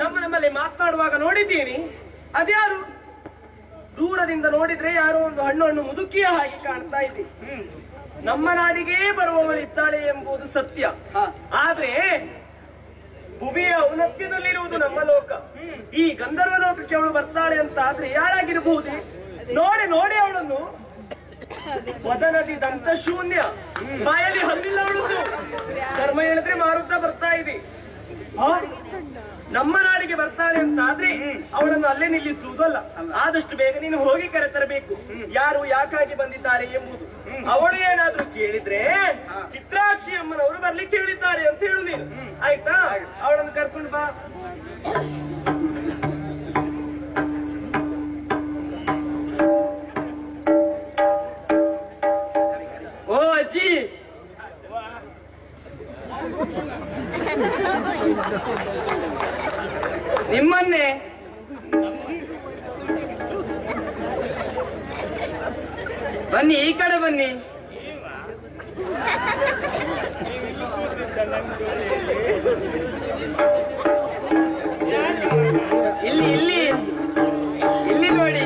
ನಮ್ಮಲ್ಲಿ ಮಾತನಾಡುವಾಗ ನೋಡಿದ್ದೀನಿ, ಅದ್ಯಾರು ದೂರದಿಂದ ನೋಡಿದ್ರೆ ಯಾರೋ ಒಂದು ಹಣ್ಣು ಮುದುಕಿಯ ಹಾಗೆ ಕಾಣ್ತಾ ಇದೆ. ನಮ್ಮ ನಾಡಿಗೆ ಬರುವವಳಿದ್ದಾಳೆ ಎಂಬುದು ಸತ್ಯ. ಆದ್ರೆ ಭುವಿಯ ಔನ್ನತ್ಯದಲ್ಲಿರುವುದು ನಮ್ಮ ಲೋಕ. ಈ ಗಂಧರ್ವ ಲೋಕಕ್ಕೆ ಅವಳು ಬರ್ತಾಳೆ ಅಂತ ಆದ್ರೆ ಯಾರಾಗಿರಬಹುದು? ನೋಡಿ ಅವಳನ್ನು. ವದನದಿ ದಂತ ಶೂನ್ಯ, ಬಾಯಲ್ಲಿ ಹಲ್ಲಿಲ್ಲ ಅವಳದ್ದು. ಧರ್ಮ ಹೇಳಿದ್ರೆ ಮಾರುತ್ತಾ ಬರ್ತಾ ಇದೆ. ನಮ್ಮ ನಾಡಿಗೆ ಬರ್ತಾಳೆ ಅಂತ ಆದ್ರೆ ಅವಳನ್ನು ಅಲ್ಲೇ ನಿಲ್ಲಿಸುವುದಲ್ಲ. ಆದಷ್ಟು ಬೇಗ ನೀನು ಹೋಗಿ ಕರೆತರಬೇಕು. ಯಾರು ಯಾಕಾಗಿ ಬಂದಿದ್ದಾರೆ ಎಂಬುದು. ಅವಳು ಏನಾದ್ರೂ ಕೇಳಿದ್ರೆ ಚಿತ್ರಾಕ್ಷಿ ಅಮ್ಮನವರು ಬರ್ಲಿಕ್ಕೆ ಹೇಳಿದ್ದಾರೆ ಅಂತ ಹೇಳು ನೀನು. ಆಯ್ತಾ? ಅವಳನ್ನು ಕರ್ಕೊಂಡು ಬಾ. ಓ ಅಜ್ಜಿ, ನಿಮ್ಮನ್ನೇ. ಬನ್ನಿ, ಈ ಕಡೆ ಬನ್ನಿ. ಇಲ್ಲಿ ನೋಡಿ.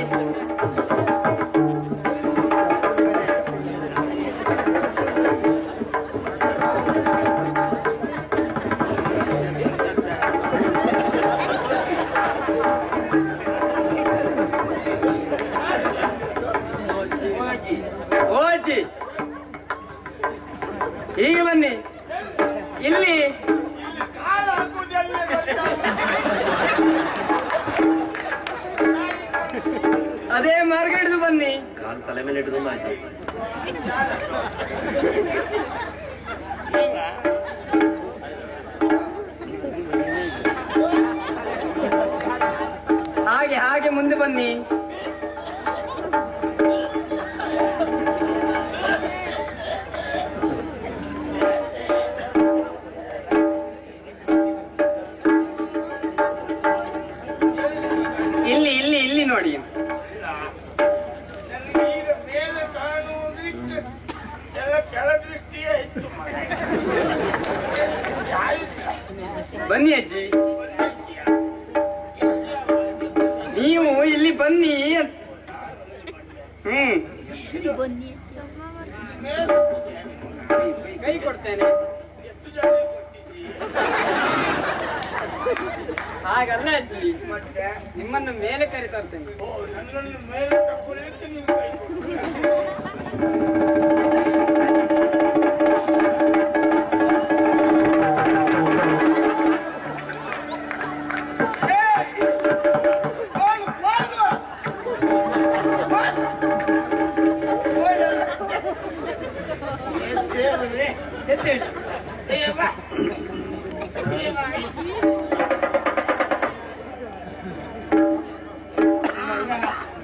ಹೀಗೆ ಬನ್ನಿ. ಇಲ್ಲಿ ಅದೇ ಮಾರ್ಗ ಹಿಡಿದು ಬನ್ನಿ. ತಲೆ ಮೇಲೆ ಹಿಡಿದು ಆಯ್ತು. ಹಾಗೆ ಮುಂದೆ ಬನ್ನಿ. ಇಲ್ಲಿ ನೋಡಿ. ಬನ್ನಿ ಅಜ್ಜಿ, ನೀವು ಇಲ್ಲಿ ಬನ್ನಿ. ಕೈ ಕೊಡ್ತೇನೆ. ಹಾಗಲ್ಲ ಅಜ್ಜಿ, ನಿಮ್ಮನ್ನು ಮೇಲೆ ಕರೆತರ್ತೇನೆ.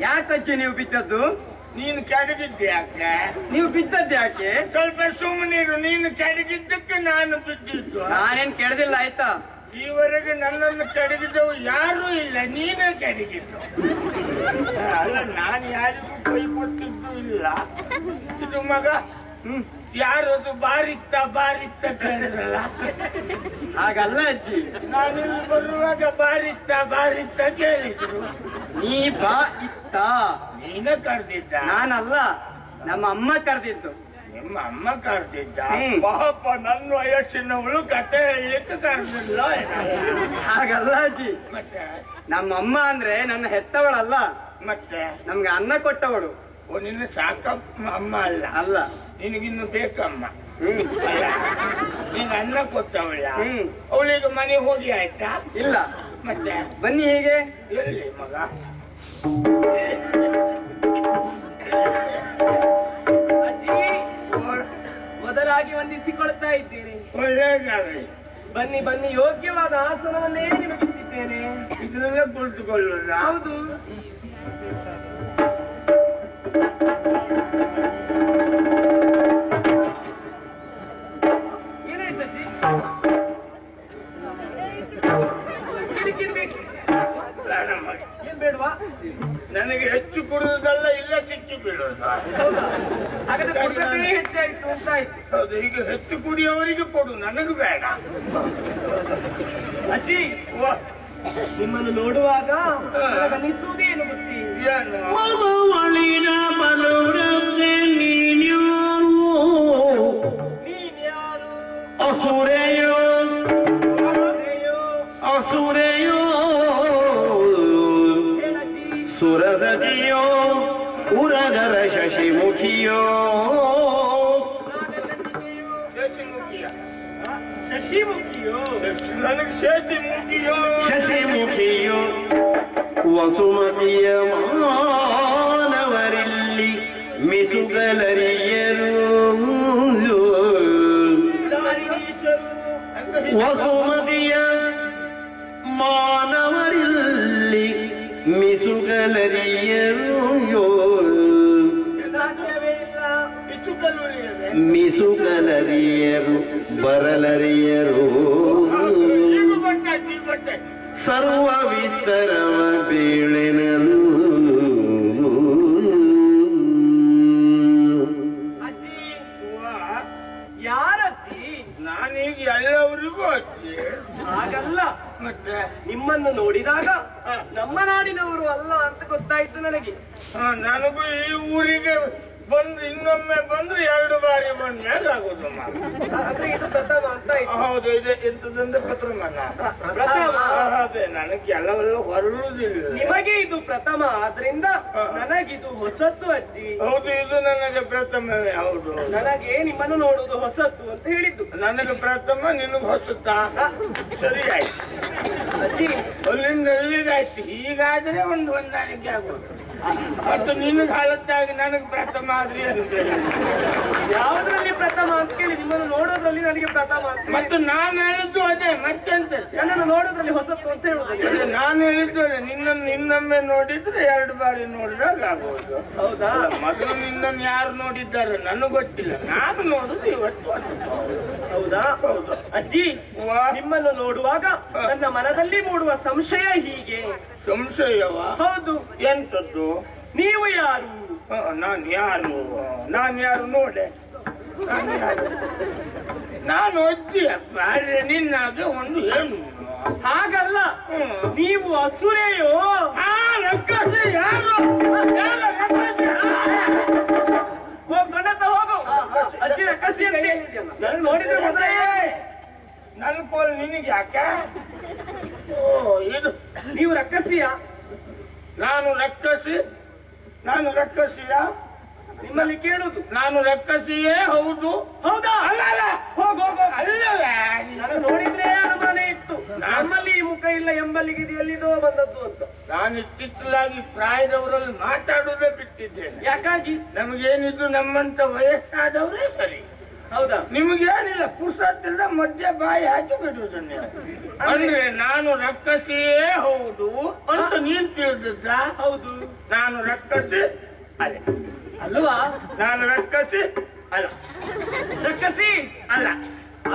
ಯಾಕಜ್ಜಿ ನೀವು ಬಿದ್ದದ್ದು? ನೀನು ಕೆಡಗಿದ್ದೆ ಯಾಕೆ? ನೀವು ಬಿದ್ದದ್ದು ಯಾಕೆ? ಸ್ವಲ್ಪ ಸುಮ್ಮನಿರು. ನೀನು ಕೆಡಗಿದ್ದಕ್ಕೆ ನಾನು ಬಿದ್ದಿದ್ದು. ನಾನೇನ್ ಕೆಡದಿಲ್ಲ ಆಯ್ತಾ? ಈವರೆಗೆ ನನ್ನನ್ನು ಕೆಡಗಿದವು ಯಾರೂ ಇಲ್ಲ, ನೀನೇ ಕೆಡಗಿದ್ದು. ಅಲ್ಲ, ನಾನು ಯಾರಿಗೂ ಕೈ ಕೊಟ್ಟಿದ್ದು ಇಲ್ಲ. ಇದು ಮಗ ಯಾರದು ಬಾರಿತ್ತ ಕೇಳಿದ್ರಲ್ಲ, ಹಾಗಲ್ಲ ಅಜ್ಜಿ. ನಾನಿಲ್ಲಿ ಬರುವಾಗ ಬಾರಿತ್ತ ಕೇಳಿದ್ರು. ನೀ ಬಾ ಇತ್ತ. ನೀನೇ ಕರೆದಿದ್ದ? ನಾನಲ್ಲ, ನಮ್ಮ ಅಮ್ಮ ಕರೆದಿದ್ದು. ನಿಮ್ಮ ಅಮ್ಮ ಕರೆದಿದ್ದ? ಪಾಪ, ನನ್ನ ವಯಸ್ಸಿನವಳು ಕತೆ ಹೇಳಲಿಕ್ಕೆ ಕರೆದಿಲ್ಲ. ಹಾಗಲ್ಲ ಅಜ್ಜಿ, ಮತ್ತೆ ನಮ್ಮ ಅಮ್ಮ ಅಂದ್ರೆ ನನ್ನ ಹೆತ್ತವಳಲ್ಲ, ಮತ್ತೆ ನಮ್ಗೆ ಅನ್ನ ಕೊಟ್ಟವಳು. ಓ, ನಿನ್ನ ಸಾಕಮ್ಮ ಅಮ್ಮ ಅಲ್ಲ? ಅಲ್ಲ, ನಿನಗಿನ್ನು ಬೇಕಮ್ಮ. ಅಲ್ಲ, ನೀನು ಅನ್ನ ಕೊಟ್ಟವಳ? ಅವಳಿಗೆ ಮನೆ ಹೋಗಿ ಆಯ್ತಾ? ಇಲ್ಲ. ಮತ್ತೆ ಬನ್ನಿ ಹೀಗೆ. ಎಲ್ಲಿ ಮಗ? ಅಜ್ಜಿ, ಮೊದಲಾಗಿ ವಂದಿಸಿಕೊಳ್ತಾ ಇದ್ದೀನಿ. ಒಳ್ಳೆಯದಾಗಲಿ. ಬನ್ನಿ, ಯೋಗ್ಯವಾದ ಆಸನವನ್ನೇ ನಿಮಗೆ ಇಟ್ಟಿದ್ದೇನೆ. ಇದನ್ನೆಲ್ಲ ಕುಳಿತುಕೊಳ್ಳೋಣ? ಹೌದು. ಏನಾಯ್ತಜ್ಜಿ? ನಮಗೆ. ಏನ್ ಬೇಡವಾ? ನನಗೆ ಹೆಚ್ಚು ಕುಡಿಯುವುದಲ್ಲ, ಇಲ್ಲ ಸಿಕ್ಕಿ ಬೀಳೋದು. ಹೌದಾ? ಹಾಗಾದ್ರೆ ಕೊಟ್ಟದ್ದೇ ಹೆಚ್ಚಾಯ್ತು ಅಂತ ಆಯ್ತು. ಹೌದು, ಈಗ ಹೆಚ್ಚು ಕುಡಿಯವರಿಗೆ ಕೊಡು, ನನಗೆ ಬೇಡ. ಅಜ್ಜಿ, ನಿಮ್ಮನ್ನು ನೋಡುವಾಗ ಅನಿಸುವುದೇನು ಗೊತ್ತಿ? ಏನು? ನೀನ್ಯಾರು? ಅಸುರೆಯೋ ಅಸುರೆಯೋ ಹೇಳಜ್ಜಿ. ಸುರಸತಿಯೋ ಉರಗರ ಶಶಿಮುಖಿಯೋ ಶಶಿಮುಖಿಯ? ಶಶಿಮುಖಿಯೋ? ನನಗೆ ಶಶಿಮುಖಿಯೋ? ಶಶಿಮುಖಿಯೋ ವಸುಮತಿಯ ಮಾನವರಿಲ್ಲಿ ಮಿಸುಗಲರಿಯರು ವಸುಮತಿಯ ಮಾನವರಿಲ್ಲಿ ಮಿಸುಗಲರಿಯರು ಮಿಸುಗಲರಿಯರು ಬರಲರಿಯರು ಸರ್ವ ವಿಸ್ತರವ ಬೀಳೆನರು. ಅಜ್ಜಿ, ಯಾರಜ್ಜಿ? ನಾನೀಗ ಎಲ್ಲವರಿಗೂ ಅಜ್ಜಿ. ಹಾಗಲ್ಲ, ಮತ್ತೆ ನಿಮ್ಮನ್ನು ನೋಡಿದಾಗ ನಮ್ಮ ನಾಡಿನವರು ಅಲ್ಲ ಅಂತ ಗೊತ್ತಾಯ್ತು ನನಗೆ. ನನಗೂ ಈ ಊರಿಗೆ ಬಂದು ಇನ್ನೊಮ್ಮೆ ಬಂದ್ರೆ 2 ಬಾರಿ ಬಂದ್ಮೇಲೆ ಆಗೋದು. ಅಂದ್ರೆ ಇದು ಪ್ರಥಮ ಅಂತ ಆಯ್ತು. ಹೌದು, ಇದೆ ಎಂತದಂದ್ರೆ ಪ್ರಥಮನ. ಪ್ರಥಮ? ಅದೇ, ನನಗೆ ಎಲ್ಲವೆಲ್ಲ ಹೊರಳುವುದಿಲ್ಲ. ನಿಮಗೆ ಇದು ಪ್ರಥಮ ಆದ್ರಿಂದ ನನಗಿದು ಹೊಸತ್ತು ಅಜ್ಜಿ. ಹೌದು, ಇದು ನನಗೆ ಪ್ರಥಮವೇ. ಹೌದು, ನನಗೆ ನಿಮ್ಮನ್ನು ನೋಡುವುದು ಹೊಸತ್ತು ಅಂತ ಹೇಳಿದ್ದು. ನನಗೆ ಪ್ರಥಮ, ನಿನಗೆ ಹೊಸತಾ? ಸರಿ ಆಯ್ತು ಅಜ್ಜಿ. ಅಲ್ಲಿಂದ ಇಲ್ಲಿಗಾಯ್ತು. ಹೀಗಾದ್ರೆ ಒಂದು ಹೊಂದಾಣಿಕೆ ಆಗೋದು. ಮತ್ತು ನಿನಗೆ ಹಳತ್ತಾಗಿ ನನಗೆ ಪ್ರಥಮ ಆದ್ರಿ ಅಂತ ಯಾವುದ್ರಲ್ಲಿ ಪ್ರಥಮ ಅಂತ ಕೇಳಿ ನಿಮ್ಮನ್ನು ನೋಡೋದ್ರಲ್ಲಿ ನನಗೆ ಪ್ರಥಮ ಅಂತ. ಮತ್ತು ನಾನು ಹೇಳಿದ್ದು ಅದೇ, ಮತ್ತೆಂತ? ನನ್ನನ್ನು ನೋಡೋದ್ರಲ್ಲಿ ಹೊಸತ್ತು ಅಂತ ಹೇಳುದು. ನಾನು ಹೇಳಿದ್ದು ಅದೇ, ನಿನ್ನನ್ನು ಇನ್ನೊಮ್ಮೆ ನೋಡಿದ್ರೆ 2 ಬಾರಿ ನೋಡಿದಾಗ ಆಗೋದು. ಹೌದಾ? ಮೊದಲು ನಿನ್ನನ್ನು ಯಾರು ನೋಡಿದ್ದಾರೆ ನನಗೆ ಗೊತ್ತಿಲ್ಲ, ನಾನು ನೋಡುದು ಇವತ್ತು. ಹೌದಾ? ಹೌದು ಅಜ್ಜಿ. ನಿಮ್ಮನ್ನು ನೋಡುವಾಗ ನನ್ನ ಮನದಲ್ಲಿ ಮೂಡುವ ಸಂಶಯ ಹೀಗೆ. ಸಂಶಯವ? ಹೌದು. ಎಂತದ್ದು? ನೀವು ಯಾರು? ನಾನು ಯಾರು ನೋಡೆ? ನಾನು ಅಜ್ಜಿಯಪ್ಪ. ಆದ್ರೆ ನಿನ್ನಾಗೆ ಒಂದು ಏನು? ಹಾಗಲ್ಲ, ನೀವು ಅಸುರೆಯೋ? ರಕ್ಕಸೆ ಯಾರು? ಹೋಗ್ ಗಣತ ಹೋಗು. ಅಜ್ಜಿ ರಕ್ಕಸಿ ಅಂತ ನನಗೆ ನೋಡಿದ್ರೆ ಮೊದಲೇ. ನನ್ನ ಪೋಲ್ ನಿನಗೆ ಯಾಕೆ? ಓ, ಇದು ನೀವು ರಕ್ಕಸಿಯ? ನಾನು ರಕ್ಕಸಿಯ? ನಿಮ್ಮಲ್ಲಿ ಕೇಳುದು. ನಾನು ರಕ್ಕಸಿಯೇ. ಹೌದು. ಹೌದಾ? ಅಲ್ಲ, ಹೋಗು. ಅಲ್ಲವೇ? ನನಗೆ ನೋಡಿದ್ರೆ ಅನುಮಾನ ಇತ್ತು, ನಮ್ಮಲ್ಲಿ ಈ ಮುಖ ಇಲ್ಲ ಎಂಬಲ್ಲಿಗೆ ಇದು ಎಲ್ಲಿದೋ ಬಂದದ್ದು ಅಂತ. ನಾನು ಇತ್ತಿತ್ತಲಾಗಿ ಪ್ರಾಯದವರಲ್ಲಿ ಮಾತಾಡುವುದೇ ಬಿಟ್ಟಿದ್ದೇನೆ. ಯಾಕಾಗಿ? ನಮಗೇನಿದ್ರು ನಮ್ಮಂತ ವಯಸ್ಸಾದವರೇ ಸರಿ. ಹೌದಾ? ನಿಮಗೇನಿಲ್ಲ, ಪುರುಷತ್ತಿಲ್ಲ, ಮಧ್ಯ ಬಾಯಿ ಹಾಕಿ ಬಿಡುವುದನ್ನ. ಅಂದ್ರೆ ನಾನು ರಕ್ಕಸಿಯೇ ಹೌದು ಅಂತ ನೀನ್ ತಿಳಿದ? ಹೌದು. ನಾನು ರಕ್ಕಸಿ ಅಲ್ಲ. ಅಲ್ವಾ? ನಾನು ರಕ್ಕಸಿ ಅಲ್ಲ. ರಕ್ಕಸಿ ಅಲ್ಲ.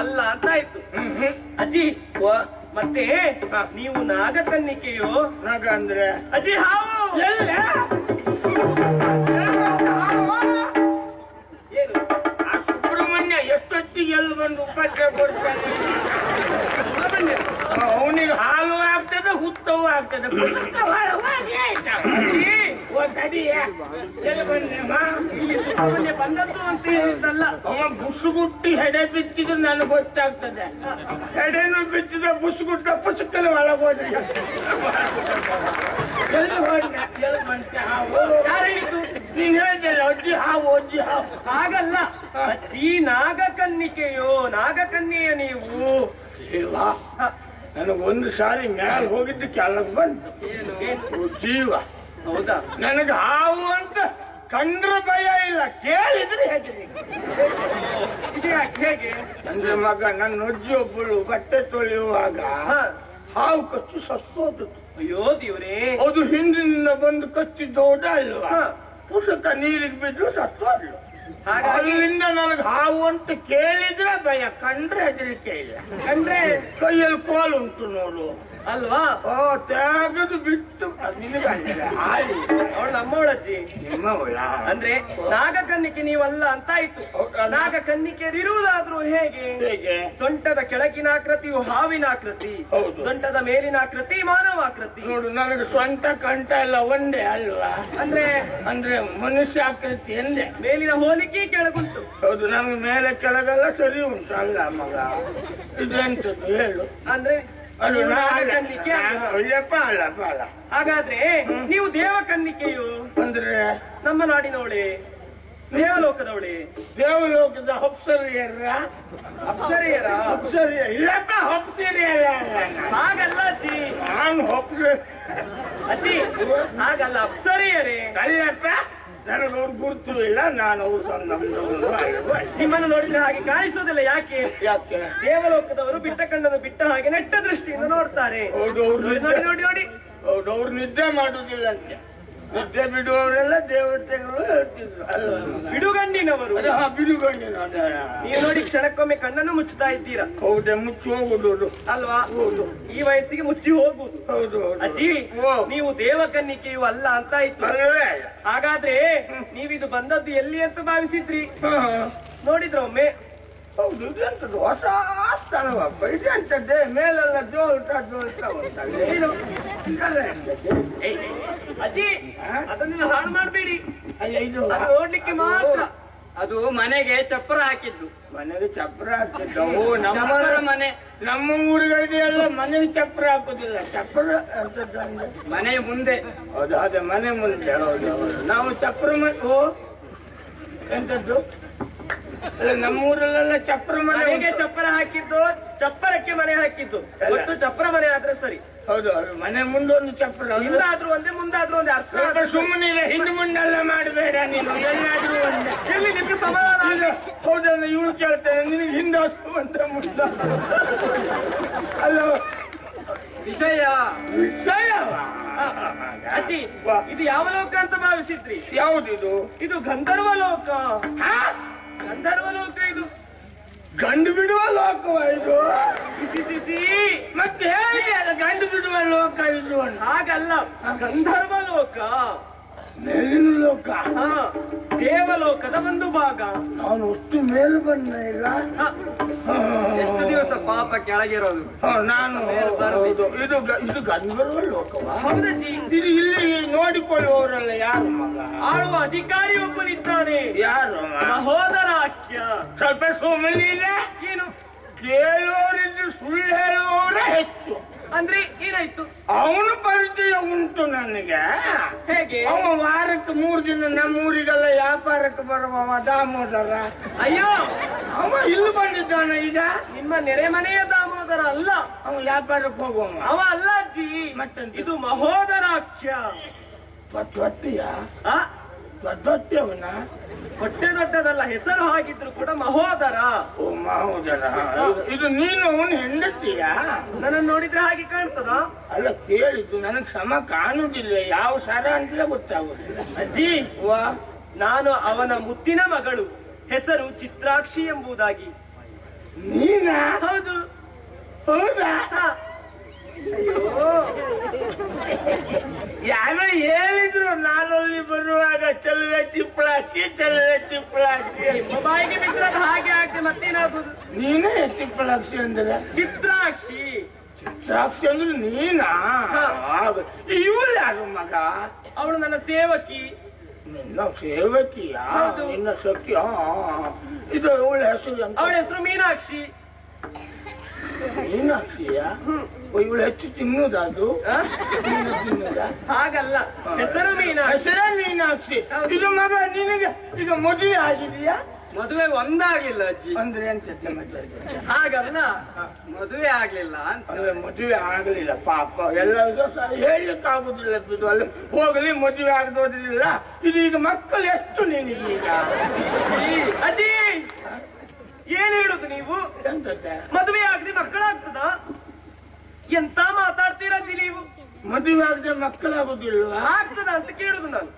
ಅಲ್ಲ ಅಂತ ಆಯ್ತು. ಅಜ್ಜಿ, ಮತ್ತೆ ನೀವು ನಾಗಕನ್ನಿಕೆಯೋ? ನಾಗ ಅಂದ್ರೆ ಅಜ್ಜಿ ಹಾವು. ಎಲ್ಲ ಏನು? ಆ ಸುಬ್ರಹ್ಮಣ್ಯ ಎಷ್ಟೊತ್ತಿಗೆ ಎಲ್ಲಿ ಬಂದು ಉಪದ್ರವ ಕೊಡ್ತಾನೆ. ಅವನಿಗೆ ಹಾಲು ಆಗ್ತದೆ, ಹುತ್ತವೂ ಆಗ್ತದೆ. ಸುಬ್ರಹ್ಮಣ್ಯ ಬಂದದ್ದು ಅಂತ ಹೇಳಿದ್ದಲ್ಲ. ಅವ ಬುಸುಗುಟ್ಟಿ ಹೆಡೆ ಬಿತ್ತಿದ್ರೆ ನನಗೆ ಗೊತ್ತಾಗ್ತದೆ. ಹೆಡೆನು ಬಿತ್ತಿದ ಬುಸುಗುಟ್ಟ ಪುಸ್ತಕದ ಒಳಗೋದ್ರೆ ಎಲ್ಲಿ ಬಂತ ಹಾವು? ಯಾರು ಹೇಳಿದ್ದು? ನೀನ್ ಹೇಳಿದಲ್ಲ, ಅಜ್ಜಿ ಹಾವು. ಹಾಗಲ್ಲ ಅಜ್ಜಿ, ನಾಗಕನ್ನಿಕೆಯೋ? ನಾಗಕನ್ಯೆಯ ನೀವು? ನನಗೊಂದು ಸಾರಿ ಮ್ಯಾಲ ಹೋಗಿದ್ದು ಕೆಳಗೆ ಬಂತು. ಜೀವ. ಹೌದಾ? ನನಗೆ ಹಾವು ಅಂತ ಕಂಡ್ರೆ ಭಯ ಇಲ್ಲ, ಕೇಳಿದ್ರೆ ಹೆದರಿ. ಇದು ಯಾಕೆ? ಹೇಗೆ ಅಂದ್ರೆ ಮಗ, ನನ್ನ ಅಜ್ಜಿ ಒಬ್ಬಳು ಬಟ್ಟೆ ತೊಳೆಯುವಾಗ ಹಾವು ಕಚ್ಚಿ ಸತ್ತೋದು. ಅಯ್ಯೋ ದೇವ್ರೇ. ಅದು ಹಿಂದಿನಿಂದ ಬಂದು ಕಚ್ಚಿದ್ದೋಡ ಅಲ್ವಾ? ಪುಸ್ತಕ ನೀರಿಗೆ ಬಿದ್ದು ಸತ್ತೋದ್ಲು. ಹಾಗಾಗಿ ಅಲ್ಲಿಂದ ನನಗೆ ಹಾವು ಅಂತ ಕೇಳಿದ್ರೆ ಭಯ, ಕಂಡ್ರೆ ಹೆದರಿಕೆ ಇಲ್ಲ. ಕಂಡ್ರೆ ಕೈಯಲ್ಲಿ ಕೋಲು ಉಂಟು ನೋಡು. ಅಲ್ವಾ? ಓ ತೆಗೆದು ಬಿಟ್ಟು ನಿನಗಲ್ಲ ಹಾಳಿ. ಅವಳು ನಮ್ಮವಳಜ್ಜಿ. ನಿಮ್ಮವಳ ಅಂದ್ರೆ ನಾಗಕನ್ನಿಕೆ ನೀವಲ್ಲ ಅಂತಾಯ್ತು. ನಾಗಕನ್ನಿಕೆ ಇರುವುದಾದ್ರೂ ಹೇಗೆ? ಹೇಗೆ? ಸೊಂಟದ ಕೆಳಗಿನ ಆಕೃತಿಯು ಹಾವಿನ ಆಕೃತಿ, ಹೌದು. ಸೊಂಟದ ಮೇಲಿನ ಆಕೃತಿ ಮಾನವ ಆಕೃತಿ. ನೋಡು, ನನಗೆ ಸ್ವಂತ ಕಂಠ ಎಲ್ಲ ಒಂದೇ ಅಲ್ವಾ? ಅಂದ್ರೆ ಅಂದ್ರೆ ಮನುಷ್ಯ ಆಕೃತಿ ಎಂದೆ. ಮೇಲಿನ ಹೋಲಿಕೆ ಕೆಳಗುಂಟು. ಹೌದು, ನಮ್ಗೆ ಮೇಲೆ ಕೆಳಗೆಲ್ಲ ಸರಿ ಉಂಟು ಅಲ್ಲ ಮಗ? ಇದೆಂತದ್ದು ಹೇಳು? ಅಂದ್ರೆ ಅದು ನಾಗಕನ್ನಿಕೆ ಅಲ್ಲ. ಅಲ್ಲಪ್ಪ ಅಲ್ಲಪ್ಪ ಅಲ್ಲ. ಹಾಗಾದ್ರೆ ನೀವು ದೇವಕನ್ನಿಕೆಯು ಅಂದ್ರೆ ನಮ್ಮ ನಾಡಿನವಳೆ, ದೇವಲೋಕದವಳೆ, ದೇವಲೋಕದ ಅಪ್ಸರಿಯರ. ಅಪ್ಸರೆಯರ? ಅಪ್ಸರಿಯ ಇಲ್ಲಪ್ಪ, ಅಪ್ಸರಿಯಲ್ಲ. ಹಾಗಲ್ಲ ಅಜ್ಜಿ. ನಾನು ಅಜ್ಜಿ ಹಾಗಲ್ಲ, ಅಪ್ಸರೆಯರೇ. ಅಲ್ಲಪ್ಪ, ನನಗವ್ರು ಗುರುತು ಇಲ್ಲ, ನಾನು ಅವ್ರು ನಮ್ದವರು ಅಲ್ವಾ? ನಿಮ್ಮನ್ನು ನೋಡಿದ್ರೆ ಹಾಗೆ ಕಾಣಿಸೋದಿಲ್ಲ. ಯಾಕೆ? ಯಾಕೆ? ದೇವಲೋಕದವರು ಬಿಟ್ಟ ಕಣ್ಣನ್ನು ಬಿಟ್ಟ ಹಾಗೆ ನೆಟ್ಟ ದೃಷ್ಟಿಯಿಂದ ನೋಡ್ತಾರೆ. ಹೌದು, ಅವ್ರು ನೋಡಿ ನೋಡಿ ನೋಡಿ ನೋಡಿ. ಹೌದು, ಅವ್ರು ನಿದ್ದೆ ಮಾಡುದಿಲ್ಲ ಅಂತೆ. ನಿದ್ದೆ ಬಿಡುವವರೆಲ್ಲ ದೇವತೆಗಳು ಹೇಳ್ತಿದ್ರು ಅಲ್ವಾ? ಬಿಡುಗಣ್ಣಿನವರು. ಅದೇ ಬಿಡುಗಣ್ಣಿನ. ನೀವು ನೋಡಿ ಕ್ಷಣಕ್ಕೊಮ್ಮೆ ಕಣ್ಣನ್ನು ಮುಚ್ಚುತ್ತಾ ಇದ್ದೀರಾ. ಹೌದೇ, ಮುಚ್ಚಿ ಹೋಗುದು ಅಲ್ವಾ? ಹೌದು. ಈ ವಯಸ್ಸಿಗೆ ಮುಚ್ಚಿ ಹೋಗುದು. ಹೌದು ಅಜ್ಜಿ, ಓ. ನೀವು ದೇವಕನ್ನಿಕೆಯು ಅಲ್ಲ ಅಂತಾಯ್ತು. ಅಲ್ವೇ? ಹಾಗಾದ್ರೆ ನೀವಿದು ಬಂದದ್ದು ಎಲ್ಲಿ ಅಂತ ಭಾವಿಸಿದ್ರಿ? ಹಾ. ನೋಡಿದ್ರೊಮ್ಮೆ? ಹೌದು, ಇದೆಂತದ್ದು ಹೊಸ ಸ್ಥಳವಪ್ಪ. ಇದೆಂತದ್ದೇ ಮೇಲೆಲ್ಲ ಜೋಲ್ತಾ ಉಂಟಲ್ಲ. ಏನು? ಇದೆಲ್ಲ ಎಂತದ್ದು? ಅಜ್ಜಿ, ಅದನ್ನ ಹಾಳು ಮಾಡಬೇಡಿ. ಅಯ್ಯ, ಇದು ಅದು ನೋಡ್ಲಿಕ್ಕೆ ಮಾತ್ರ. ಅದು ಮನೆಗೆ ಚಪ್ಪರ ಹಾಕಿದ್ದು. ಮನೆಗೆ ಚಪ್ರ ಹಾಕಿದ್ದವು. ಚಪ್ಪರ ಮನೆ. ನಮ್ಮ ಊರುಗಳಿಗೆ ಎಲ್ಲ ಮನೆಗೆ ಚಪ್ರ ಹಾಕುದಿಲ್ಲ. ಚಪ್ರ ಅಂತದ್ದು ಅಂದ್ರೆ ಮನೆ ಮುಂದೆ. ಹೌದು, ಅದೇ ಮನೆ ಮುಂದೆ. ಹೌದು ಹೌದು. ನಾವು ಚಪ್ರ ಓ ಎಂತದ್ದು? ಅಲ್ಲ, ನಮ್ಮೂರಲ್ಲೆಲ್ಲ ಚಪ್ರ ಮನೆಗೆ ಮನೆ. ಚಪ್ಪರ ಹಾಕಿದ್ದು, ಚಪ್ಪರಕ್ಕೆ ಮನೆ ಹಾಕಿದ್ದು. ಒಟ್ಟು ಚಪ್ಪರ ಮನೆ ಆದ್ರೆ ಸರಿ. ಹೌದು, ಅದು ಮನೆ ಮುಂದೊಂದು ಚಪ್ರ. ಹಿಂದಾದ್ರೂ ಒಂದೇ, ಮುಂದಾದ್ರೂ ಒಂದೇ. ಅರ್ಥ ಸುಮ್ಮನೆ ಹಿಂದೆ ಮುಂದೆಲ್ಲ ಮಾಡಬೇಡ ನೀನು. ಎಲ್ಲಾದ್ರೂ ಒಂದೇ. ಎಲ್ಲಿ ನಿಮ್ಗೆ ಸಮಾಧಾನ? ಈಗ ಹೌದಲ್ಲ, ಇವಳು ಕೇಳ್ತೇನೆ, ನಿನಗೆ ಹಿಂದೆ ಅಂತ ಮುಂದ ಅಲ್ಲ ವಿಷಯ ವಿಷಯವ? ಅಜ್ಜಿ, ಇದು ಯಾವ ಲೋಕ ಅಂತ ಭಾವಿಸಿದ್ರಿ? ಯಾವುದಿದು? ಇದು ಗಂಧರ್ವ ಲೋಕ. ಹಾ? ಗಂಧರ್ವ ಲೋಕ ಇದು. ಗಂಡು ಬಿಡುವ ಲೋಕವ ಇದು? ಇಸಿ. ಮತ್ತೆ ಹೇಗೆ ಅದು ಗಂಡು ಬಿಡುವ ಲೋಕ ಇದು ಅಂತ? ಹಾಗಲ್ಲ, ಗಂಧರ್ವ ಲೋಕ. ಮೇಲಿನ ಲೋಕ. ಹಾ, ದೇವಲೋಕದ ಒಂದು ಭಾಗ. ಅವನು ಅಷ್ಟು ಮೇಲು ಬಂದ ಈಗ. ಹ, ಎಷ್ಟು ದಿವಸ ಪಾಪ ಕೆಳಗಿರೋದು. ನಾನು ಹೌದು. ಇದು ಗಂಧರ್ವ ಲೋಕವ? ಹೌದಜ್ಜಿ. ಇದು ಇಲ್ಲಿ ನೋಡಿಕೊಳ್ಳುವವರೆಲ್ಲ ಯಾರು ಮಗ? ಆಳುವ ಅಧಿಕಾರಿ ಒಬ್ಬನಿದ್ದಾನೆ. ಯಾರು? ಮಹೋದರಾಖ್ಯ. ಸ್ವಲ್ಪ ಸುಮ್ಮನೆ ಇದೆ. ಏನು ಕೇಳುವವರಿದ್ದು ಸುಳ್ಳು ಹೇಳುವವರೇ ಹೆಚ್ಚು. ಅಂದ್ರೆ ಏನಾಯ್ತು? ಅವನು ಪರಿಚಯ ಉಂಟು ನನಗೆ. ಹೇಗೆ? ಅವ ವಾರಕ್ಕೆ 3 ದಿನ ನಮ್ಮೂರಿಗೆಲ್ಲ ವ್ಯಾಪಾರಕ್ಕೆ ಬರುವವ ದಾಮೋದರ. ಅಯ್ಯೋ, ಅವ ಇಲ್ಲಿ ಬಂದಿದ್ದಾನೆ ಈಗ. ನಿಮ್ಮ ನೆರೆ ಮನೆಯ ದಾಮೋದರ ಅಲ್ಲ, ಅವ ವ್ಯಾಪಾರಕ್ಕೆ ಹೋಗುವ. ಅವ ಅಲ್ಲ ಅಜ್ಜಿ. ಮತ್ತೆಂತ? ಇದು ಮಹೋದರಾಖ್ಯ. ಹೊಟ್ಟಿಯ ಆ? ಹೊಟ್ಟಿ ಅವನ ಹೊಟ್ಟೆ ದೊಡ್ಡದಲ್ಲ, ಹೆಸರು ಹಾಗಿದ್ರು ಕೂಡ ಮಹೋದರ. ಓ ಮಹೋದರ. ಇದು ನೀನು ಅವನು ಹೆಂಡತಿಯ? ನನ್ನನ್ನು ನೋಡಿದ್ರೆ ಹಾಗೆ ಕಾಣ್ತದ? ಅಲ್ಲ, ಕೇಳಿದ್ದು ನನಗೆ ಸಮ ಕಾಣುವುದಿಲ್ಲ. ಯಾವ ಸರ ಅಂತಲೇ ಗೊತ್ತಾಗುದಿಲ್ಲ. ಅಜ್ಜಿ, ವಾ, ನಾನು ಅವನ ಮುತ್ತಿನ ಮಗಳು. ಹೆಸರು ಚಿತ್ರಾಕ್ಷಿ ಎಂಬುದಾಗಿ. ನೀನಾ? ಹೌದು. ಹೌದಾ? ಹ. ಅಯ್ಯೋ, ಯಾರೋ ಹೇಳಿದ್ರು ನಾನಲ್ಲಿ ಬರುವಾಗ ಚೆಲ್ಲುವೆ ಚಿಪ್ಪಳಾಕಿ, ಚೆಲ್ಲುವೆ ಚಿಪ್ಪಳಾಕಿ. ನಿಮ್ಮ ಬಾಯಿಗೆ ಬಿಟ್ಟರೆ ಅದು ಹಾಗೆ ಆಗ್ತದೆ, ಮತ್ತೇನಾಗುದು? ನೀನೇ ಚಿಪ್ಪಳಾಕ್ಷಿ ಅಂದ್ರೆ? ಚಿತ್ರಾಕ್ಷಿ. ಸಾಕ್ಷಿ ಅಂದ್ರೆ ನೀನಾ? ಇವಳು ಯಾರು ಮಗ? ಅವಳು ನನ್ನ ಸೇವಕಿ. ನಿನ್ನ ಸೇವಕಿಯ? ಹೌದು. ನಿನ್ನ ಸಖಿ? ಇದು ಇವಳ ಹೆಸರು ಅಂತ? ಅವಳ ಹೆಸರು ಮೀನಾಕ್ಷಿ. ಮೀನಾಕ್ಷಿಯ? ಇವಳು ಹೆಚ್ಚು ತಿನ್ನುವುದದು? ಆ? ತಿನ್ನುವುದ? ಹಾಗಲ್ಲ, ಹೆಸರು ಮೀನಾಕ್ಷಿ. ಹೆಸರೇ ಮೀನಾಕ್ಷಿ. ಇದು ಮಗ ನಿನಗೆ ಈಗ ಮದುವೆ ಆಗಿದೆಯಾ? ಮದುವೆ ಒಂದಾಗ್ಲಿಲ್ಲ ಅಜ್ಜಿ. ಅಂದ್ರೆ ಎಂತ ಮದುವೆ? ಹಾಗಲ್ಲ, ಮದುವೆ ಆಗ್ಲಿಲ್ಲ ಅಂತ. ಅಂದ್ರೆ ಮದುವೆ ಆಗಲಿಲ್ಲ ಪಾಪ. ಎಲ್ಲರಿಗೂ ಹೇಳಲಿಕ್ಕೆ ಆಗುದಿಲ್ಲ. ಬಿಡು, ಅಲ್ಲಿ ಹೋಗಲಿ, ಮದುವೆ ಆಗದೋದಿಲ್ಲ. ಇದು ಈಗ ಮಕ್ಕಳು ಎಷ್ಟು ನಿನಗೀಗ? ಅಜ್ಜಿ, ಏನ್ ಹೇಳುದು ನೀವು? ಎಂತತೆ? ಮದುವೆ ಆಗದೆ ಮಕ್ಕಳಾಗ್ತದ? ಎಂತ ಮಾತಾಡ್ತೀರಜ್ಜಿ ನೀವು? ಮದುವೆ ಆಗದೆ ಮಕ್ಕಳಾಗುದಿಲ್ವಾ? ಆಗ್ತದ ಅಂತ ಕೇಳುದು ನಾನು.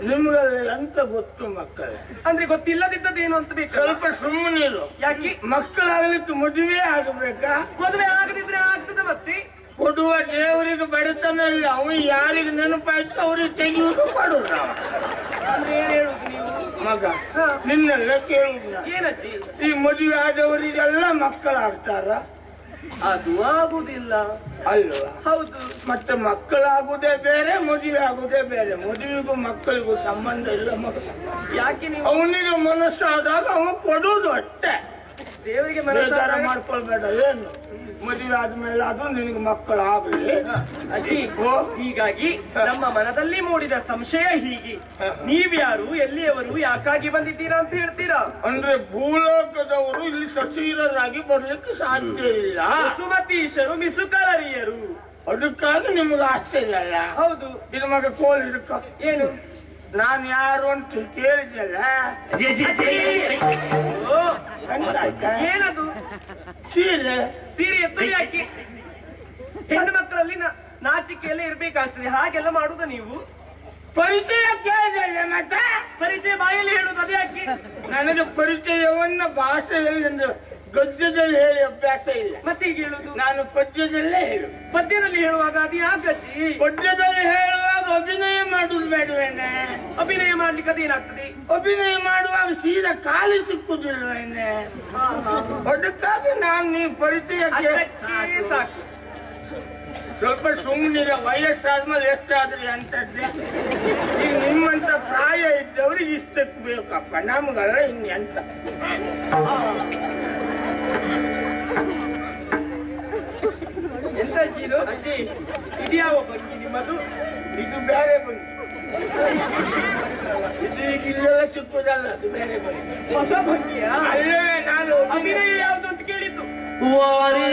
ನಿಮ್ಗಲ್ಲಿ ಎಂತ ಗೊತ್ತು ಮಕ್ಕಳೇ? ಅಂದ್ರೆ ಗೊತ್ತಿಲ್ಲದಿದ್ದದೇನು ಅಂತ ಬೇಕು. ಸ್ವಲ್ಪ ಸುಮ್ಮನಿರು. ಯಾಕೆ? ಮಕ್ಕಳಾಗಲಿಕ್ಕೆ ಮದುವೆ ಆಗಬೇಕಾ? ಮದುವೆ ಆಗದಿದ್ರೆ ಆಗ್ತದೆ ಮತ್ತೆ. ಕೊಡುವ ದೇವರಿಗೆ ಬಡತನ ಇಲ್ಲ, ಅವ ಯಾರಿಗೆ ನೆನಪಾಯ್ತು ಅವ್ರಿಗೆ ತೆಗೆಯುವುದು ಕೊಡುದು ನಾವು. ಅಂದ್ರೆ ಏನ್ ಹೇಳುದು ನೀವು? ಮಗ ಹಾ. ನಿನ್ನೆಲ್ಲ ಕೇಳುದು. ಏನಜ್ಜಿ? ಈ ಮದುವೆ ಆದವರಿಗೆಲ್ಲ ಮಕ್ಕಳಾಗ್ತಾರ? ಅದು ಆಗುದಿಲ್ಲ ಅಲ್ವಾ? ಹೌದು. ಮತ್ತೆ ಮಕ್ಕಳಾಗುದೇ ಬೇರೆ, ಮದುವೆ ಆಗುದೇ ಬೇರೆ. ಮದುವೆಗೂ ಮಕ್ಕಳಿಗೂ ಸಂಬಂಧ ಇಲ್ಲ ಮಗ. ಯಾಕೆ ನೀವು ಅವನಿಗೆ ಮನಸ್ಸಾದಾಗ ಅವ ಕೊಡುವುದು ಅಷ್ಟೇ. ದೇವರಿಗೆ ಬೇಜಾರ ಮನಸ್ಸಾದಾಗ ಮಾಡ್ಕೊಳ್ಬೇಡ. ಏನು ಮದುವೆ ಆದ್ಮೇಲೆ ಅದು ನಿನಗೆ ಮಕ್ಕಳಾಗಲಿ. ಅಜ್ಜಿ, ಹೀಗಾಗಿ ನಮ್ಮ ಮನದಲ್ಲಿ ಮೂಡಿದ ಸಂಶಯ ಹೀಗೆ. ನೀವ್ಯಾರು, ಎಲ್ಲಿಯವರು, ಯಾಕಾಗಿ ಬಂದಿದ್ದೀರಾ ಅಂತ ಹೇಳ್ತೀರಾ? ಅಂದ್ರೆ ಭೂಲೋಕದವರು ಇಲ್ಲಿ ಸಚೀರರಾಗಿ ಬರ್ಲಿಕ್ಕೆ ಸಾಧ್ಯ ಇಲ್ಲ. ಸುಮತೀಶರು ಮಿಸುಕರರಿಯರು. ಅದಕ್ಕಾಗಿ ನಿಮ್ಗೆ ಆಶ್ಚರ್ಯ ಅಲ್ಲ? ಹೌದು. ಇದು ಮಗ ಕೋಲ್ ಹಿಡ್ಕ. ಏನು? ನಾನ್ ಯಾರು ಅಂತ ಕೇಳಿದ್ಯಲ್ಲ. ಓ, ಹೆಂಗಾಯ್ತಾ? ಏನದು? ಸೀರೆ ಸೀರೆ ಎತ್ತಲು ಯಾಕೆ? ಹೆಣ್ಣು ಮಕ್ಕಳಲ್ಲಿ ನಾಚಿಕೆಯಲ್ಲೇ ಇರ್ಬೇಕಾಗ್ತದೆ, ಹಾಗೆಲ್ಲ ಮಾಡುದ ನೀವು? ಪರಿಚಯ ಕೇಳಿದಲ್ಲ ಮತ್ತೆ? ಪರಿಚಯ ಬಾಯಲ್ಲಿ ಹೇಳುದು ಅದು ಯಾಕೆ? ನನಗೆ ಪರಿಚಯವನ್ನ ಭಾಷೆಯಲ್ಲಿ ಅಂದ್ರೆ ಗದ್ಯದಲ್ಲಿ ಹೇಳಿ ಅಭ್ಯಾಸ ಇಲ್ಲ. ಮತ್ತೆ ಈಗ ಹೇಳುದು? ನಾನು ಪದ್ಯದಲ್ಲೇ ಹೇಳು. ಪದ್ಯದಲ್ಲಿ ಹೇಳುವಾಗ ಅದು ಯಾಕಜ್ಜಿ? ಪದ್ಯದಲ್ಲಿ ಹೇಳುವಾಗ ಅಭಿನಯ ಮಾಡುದು ಬೇಡವೇನೆ? ಅಭಿನಯ ಮಾಡ್ಲಿಕ್ಕೆ ಅದೇನಾಗ್ತದೆ? ಅಭಿನಯ ಮಾಡುವಾಗ ಸೀದಾ ಖಾಲಿ ಸಿಕ್ಕುದಿಲ್ವೇನೆ? ಅದಕ್ಕಾಗಿ ನಾನು ನೀವು ಪರಿಚಯ ಅಷ್ಟಕ್ಕೆ ಸಾಕು. ಸ್ವಲ್ಪ ಸುಮ್ಮನಿರ. ವಯಸ್ಸಾದ್ಮೇಲೆ ಎಷ್ಟಾದ್ರಿ ಅಂತದ್ದೆ. ಈಗ ನಿಮ್ಮಂತ ಪ್ರಾಯ ಇದ್ದವ್ರಿಗೆ ಇಷ್ಟಕ್ಕೆ ಬೇಕಪ್ಪ, ನಮ್ಗಲ್ಲ ಇನ್ನೆಂತ. ಎಂತ ಅಜ್ಜಿ ಇದು? ಅಜ್ಜಿ, ಇದ್ಯಾವ ಭಂಗಿ ನಿಮ್ಮದು? ಇದು ಬೇರೆ ಬಂದು ಇದು ಈಗ ಇಲ್ಲೆಲ್ಲ ಸಿಕ್ಕುದಲ್ಲ, ಅದು ಬೇರೆ ಬಂದು ಹೊಸ ಭಂಗಿಯ? ಅಲ್ಲವೇ ನಾನು ಅಭಿನಯ ಯಾವ್ದು ಅಂತ ಕೇಳಿದ್ದು. ವಾರಿ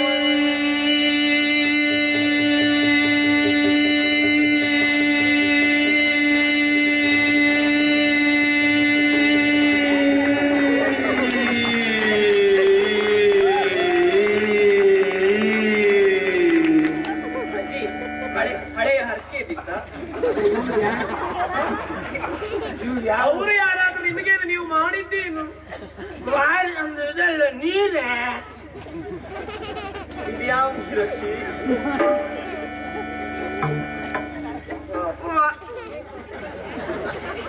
ಅಜ್ಜಿ, ಹಳೆಯ ಹರಕೆ ಇದ್ದಿತ್ತ? ಅವರು ಯಾರಾದ್ರೂ ನಿಮಗೆ ನೀವು ಮಾಡಿದ್ದೇನು? ವಾರಿ ಅಂದ್ರೆ ಇದಲ್ಲ, ನೀರೇ. ಇದು ಯಾವ ರಕ್ಷಿ?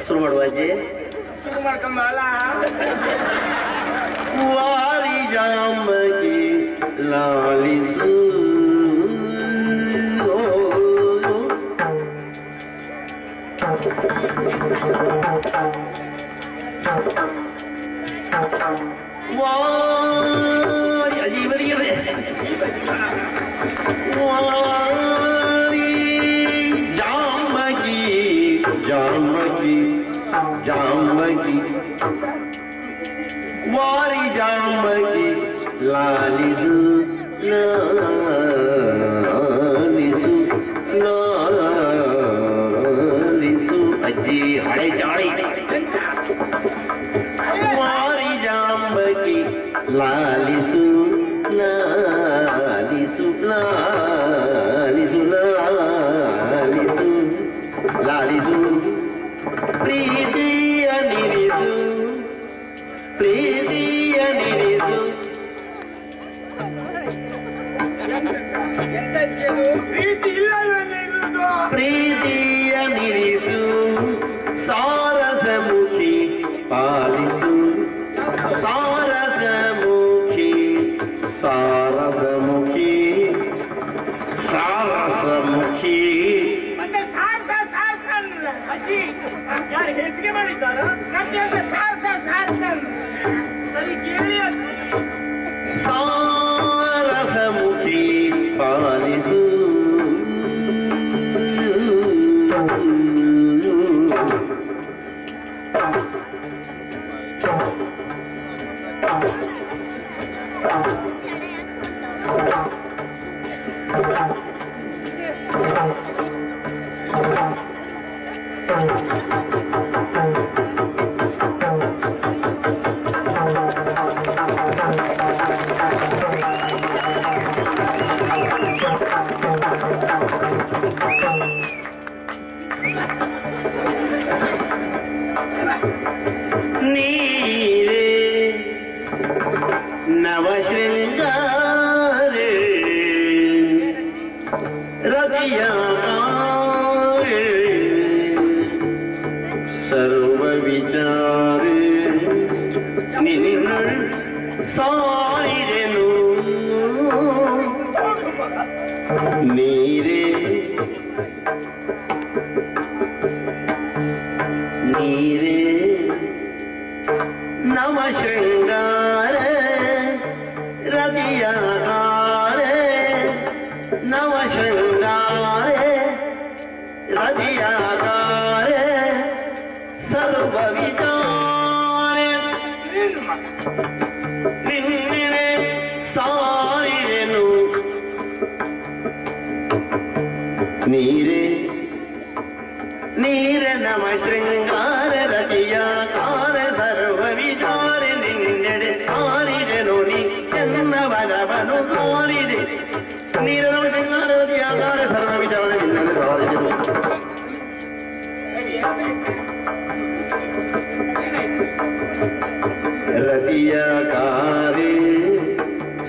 ಶುರು ಮಾಡುವ ಅಜ್ಜಿ. ಶುರು ಮಾಡ್ಕೊಂಬಲ್ಲ. ವಾರಿ ಜಾಮಗಿ ಲಾಲಿಸು ವಾರಿ ಅಜ್ಜಿ ಬರಿಗೆ ವಾರಿ ಜಾಮಗಿ ಜಾಮಗಿ ಜಾಮಗಿ ವಾರಿ ಜಾಮಗಿ ಲಾಲಿಸು ಲಾಲಿಸು ಲಾಲಿಸು ಅಜ್ಜಿ ಹಳೆ ಜಾಳಿ. ವಾರಿ ಜಾಂಬಗಿ ಲಾಲಿಸು ಲಾಲಿಸು ಲಾಲಿಸು ಲಾಲಿಸು ಲಾಲಿಸು ಪ್ರೀತಿಯ ನಿರಿಸು ಪ್ರೀತಿಯ ನಿರಿಸು. ಎಂತ ಇದು? ಪ್ರೀತಿ ಇಲ್ಲವೇ ಇರುವುದು? ಪ್ರೀತಿಯ ನಿರಿಸು ಸಾರಸಮುಖಿ ಪಾಲಿಸು ಸಾರಸಮುಖಿ ಸಾರಸಮುಖಿ ಸಾರಸಮುಖಿ. ಮತ್ತೆ ಸಾರ್ಸ ಸಾರ್ಸ ಅಂದ್ರೆ ಅಜ್ಜಿ, ಯಾರು ಹೆಚ್ಚಿಗೆ ಮಾಡಿದ್ದಾರ? ಮತ್ತೆ ಅಂದ್ರೆ ಸಾರ್ಸ ಸಾರ್ಸ ಅಂದ್ರೆ ಸರಿ ಕೇಳಿ ಅಜ್ಜಿ. ಸಾರಸಮುಖಿ ಪಾಲಿಸು ರತಿಯ ಕಾರೆ ಸರ್ವ ವಿಚಾರೆ ನಿನ್ನ ಸಾರಿದೆನು ನೀರೇ ನೀರೇ ನವ ಶೃಂಗಾರ ರತಿಯ ಕಾರೆ ನವ ಶೃಂಗಾರ ರತಿಯ ಕಾರೆ ಸರ್ವ ವಿಚಾರೆ ನಿನ್ನೆ ಸಾರಿದೆನು ನೀರೇ ನೀರ ನಮ ಶೃಂಗಾರ ರತಿಯ ಕಾರ ಸರ್ವ ವಿಚಾರ ನಿನ್ನೆಡೆ ಸಾರಿದೆನು ನೀ ಎನ್ನವನವನು ತೋರಿದೆ ನೀರ ನಮ ಶೃಂಗಾರ ರತಿಯ ಕಾರ ಸರ್ವ ವಿಚಾರ ನಿನ್ನೆಡೆ ಸಾರಿದೆನು ರತಿಯ ಕಾರೆ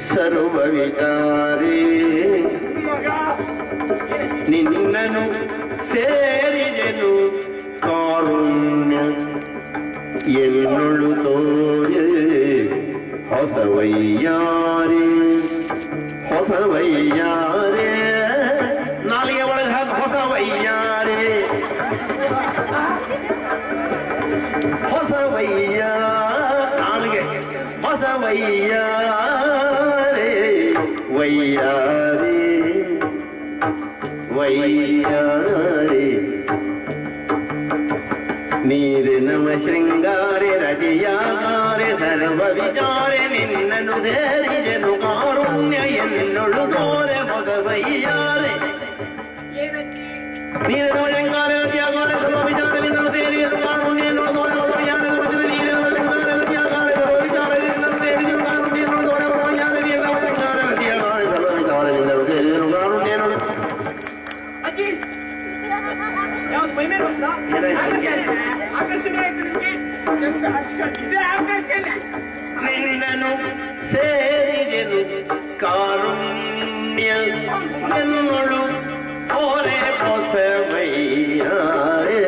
ಸರ್ವ ವಿಚಾರೇ ನಿನ್ನನು ಸೇರಿದೆನು ಕಾರುಣ್ಯ ಎನ್ನೊಳು ತೋರೆ ಹೊಸವಯ್ಯಾರೆ ಹೊಸವಯ್ಯಾರೆ ನಾಲಿಗೆ ಒಳಗೆ ಹಾಕಿ ಹೊಸವಯ್ಯಾರೆ ಹೊಸವಯ್ಯ ನಾಲಿಗೆ ಹೊಸವಯ್ಯಾರೆ ವಯ್ಯಾರೆ ವೈಯಾರೆ ನೀರೆ ನಮ ಶೃಂಗಾರೆ ರಜಯಾಗಾರೆ ಸರ್ವ ವಿಚಾರೆ ನಿನ್ನನು ಸೇರಿದೆನು ಕಾರುಣ್ಯ ಎನ್ನೊಳು ತೋರೆ ಭಗವಯ್ಯಾರೆ ನೀರೆ ನಮ ಶೃಂಗಾರೆ ರಜಯಾಗಾರೆ ಸರ್ವ ವಿಚಾರೆ ನಿನ್ನನು ಸೇರಿದೆನು ಕಾರುಣ್ಯ ಎನ್ನೊಳು ತೋರೆ ಭಗವಯ್ಯಾರೆ ನೀರೆ ನಮ ಶೃಂಗಾರೆ ರಜಯಾಗಾರೆ ಸರ್ವ ವಿಚಾರೆ ನಿನ್ನನು ಸೇರಿದೆನು ಕಾರುಣ್ಯ ಎನ್ನೊಳು ತೋರೆ ಭಗವಯ್ಯಾರೆ ನೀರೆ ನಮ ಶೃಂಗಾರೆ ರಜಯಾಗಾರೆ ಸರ್ವ ವಿಚಾರೆ ನಿನ್ನನು ಸೇರಿದೆನು ಕಾರುಣ್ಯ ಎನ್ನೊಳು ಅಜ್ಜಿ ಯಾವ್ದು ಮೈಮೇ ಗೊತ್ತಾ ಆಕರ್ಷಣೆ ಆಯ್ತು ನಿಮ್ಗೆ ಇದೇ ಆಕರ್ಷಣೆ ನಿನ್ನನು ಸೇರಿದೆನು ಕಾರುಣ್ಯ ಎನ್ನೊಳು ಓರೆ ಹೊಸವಯ್ಯಾರೆ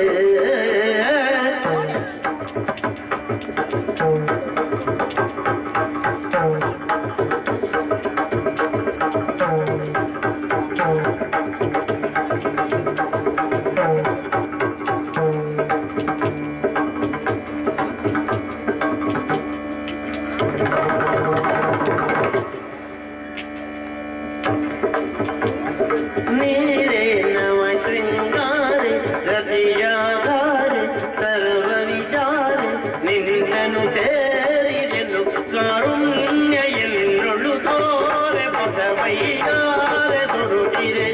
ನೀರೇ ನವ ಶೃಂಗಾರೆ ರತಿಯಾಗಾರೆ ಸರ್ವ ವಿಚಾರೆ ನಿನ್ನನು ಸೇರಿದೆನು ಕಾರುಣ್ಯ ಎನ್ನೊಳು ತೋರೆ ಬಸವಯ್ಯಾರೆ ತೊಡುತ್ತಿರೆ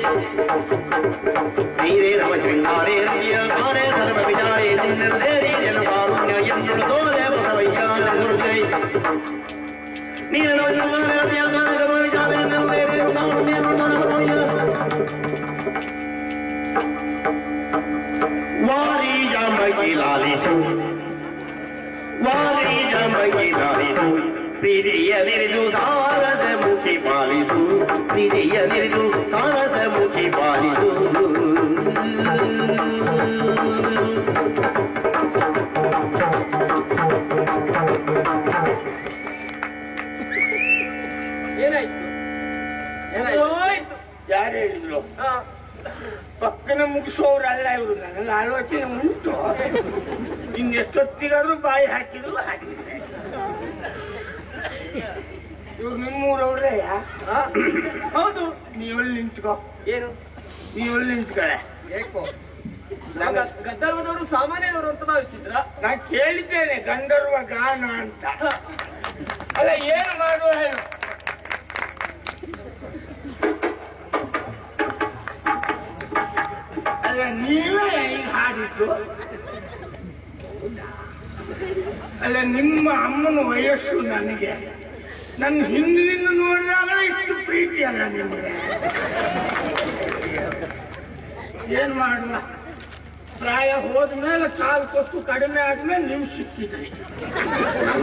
ನೀರೇ ನವ ಶೃಂಗಾರೆ ರತಿಯಾಗಾರೆ ಸರ್ವ ವಿಚಾರೆ ನಿನ್ನನು ಸೇರಿದೆನು ಕಾರುಣ್ಯ ಎನ್ನೊಳು ತೋರೆ ಬಸವಯ್ಯಾರೆ ತೊಡುತ್ತಿರೆ ನೀರೇ ನವ ಶೃಂಗಾರೆ ರತಿಯಾಗಾರೆ ಸರ್ವ ವಿಚಾರೆ ನಿನ್ನನು ಸೇರಿದೆನು ಕಾರುಣ್ಯ ಎನ್ನೊಳು ತೋರೆ ವಾರಿ ಜಾಂಬಗಿ ಲಾಲಿಸು ವಾರಿ ಜಾಂಬಗಿ ಲಾಲಿಸು ಪ್ರೀತಿಯಲಿರಿದು ಸಾರದ ಮುಖಿ ಪಾಲಿಸು ಪ್ರೀತಿಯಲಿರಿದು ಸಾರದ ಮುಖಿ ಪಾಲಿಸು ಏನಾಯ್ತು ಹೋಯ್ತು ಯಾರು ಹೇಳಿದ್ರು ಪಕ್ಕನ ಮುಗಿಸೋರಲ್ಲ ಇವರು ನನ್ನ ಆಲೋಚನೆ ಉಂಟು ಇನ್ನೆಷ್ಟೊತ್ತಿಗಾದ್ರೂ ಬಾಯಿ ಹಾಕಿದ್ರು ಹಾಕಿದ್ರೆ ಇವಾಗ ನಿಮ್ಮೂರವ್ರೆಯ ಹೌದು ನೀವಲ್ಲಿ ನಿಂತ್ಕೋ ಏನು ನೀವಲ್ಲಿ ನಿಂತ್ಕೊಳ್ಳೆ ಏಕೋ ಗದ್ದರ್ವದವರು ಸಾಮಾನ್ಯವರು ಅಂತ ಭಾವಿಸಿದ್ರ ನಾ ಕೇಳಿದ್ದೇನೆ ಗಂಧರ್ವ ಗಾನ ಅಂತ ಅಲ್ಲ ಏನು ಮಾಡುವ ಹೇಳು ಅಲ್ಲ ನೀವೇ ಈಗ ಹಾಡಿದ್ದು ಅಲ್ಲ ನಿಮ್ಮ ಅಮ್ಮನ ವಯಸ್ಸು ನನಗೆ ನನ್ನ ಹಿಂದಿನಿಂದ ನೋಡಿದಾಗ ಇಷ್ಟು ಪ್ರೀತಿ ಅಲ್ಲ ನಿಮಗೆ ಏನ್ ಮಾಡುವ ಪ್ರಾಯ ಹೋದ್ಮೇಲೆ ಕಾಲು ಕೊಟ್ಟು ಕಡಿಮೆ ಆದ್ಮೇಲೆ ನೀವು ಸಿಕ್ಕಿದ್ರಿ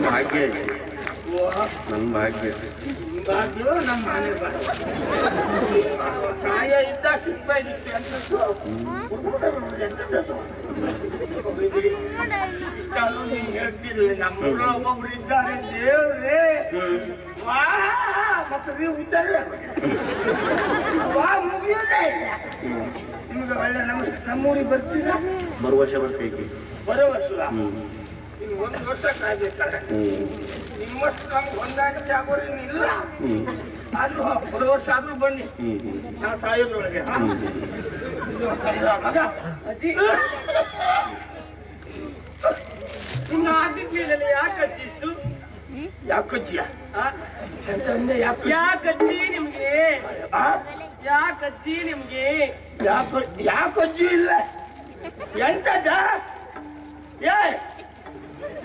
ಹಾಗೆ ನನ್ನ ಭಾಗ್ಯ. ಬಾಗ್ಲು ನಮ್ಮ ಮನೆ ಕಾಯ ಇದ್ದ ಸಿಕ್ಕಾಗಿತ್ತು ಹೇಳ್ತಿರ್ಲಿ ನಮ್ಮೂರ ಒಬ್ಬೊಬ್ರು ಇದ್ದಾರೆ ದೇವ್ರೇ ವಾ ಮತ್ತೆ ನೀವು ಇದ್ದಾರೆ ವಾ ಮುಗಿಯೋದೇ ಇಲ್ಲ ನಿಮ್ಗೆ ಒಳ್ಳೆ ನಮ್ಮೂರಿಗೆ ಬರ್ತೀರಾ ಬರುವ ವರ್ಷ ಬರ್ತೈತಿ. ಬರೋ ವರ್ಷ ಇನ್ನು 1 ವರ್ಷ ಕಾಯ್ಬೇಕಾದ್ರೆ ನಿಮ್ಮಷ್ಟು ನಮ್ಗೆ ಹೊಂದಾಣಿಕೆ ಆಗೋರಿಲ್ಲ ಆದ್ರೂ ಬರೋ ವರ್ಷ ಆದ್ರೂ ಬನ್ನಿ ನಾವು ಸಾಯೋದ್ರೊಳಗೆ ಮಗ ಅಜ್ಜಿ ನಿಮ್ಮ ಆದಿತ್ಯದಲ್ಲಿ ಯಾಕೆ ಅಜ್ಜಿತ್ತು? ಯಾಕಜ್ಜಿಯ ಯಾಕಜ್ಜಿ ನಿಮ್ಗೆ? ಯಾಕಜ್ಜಿ ನಿಮ್ಗೆ? ಯಾಕಜ್ಜಿ ಇಲ್ಲ ಎಂತದ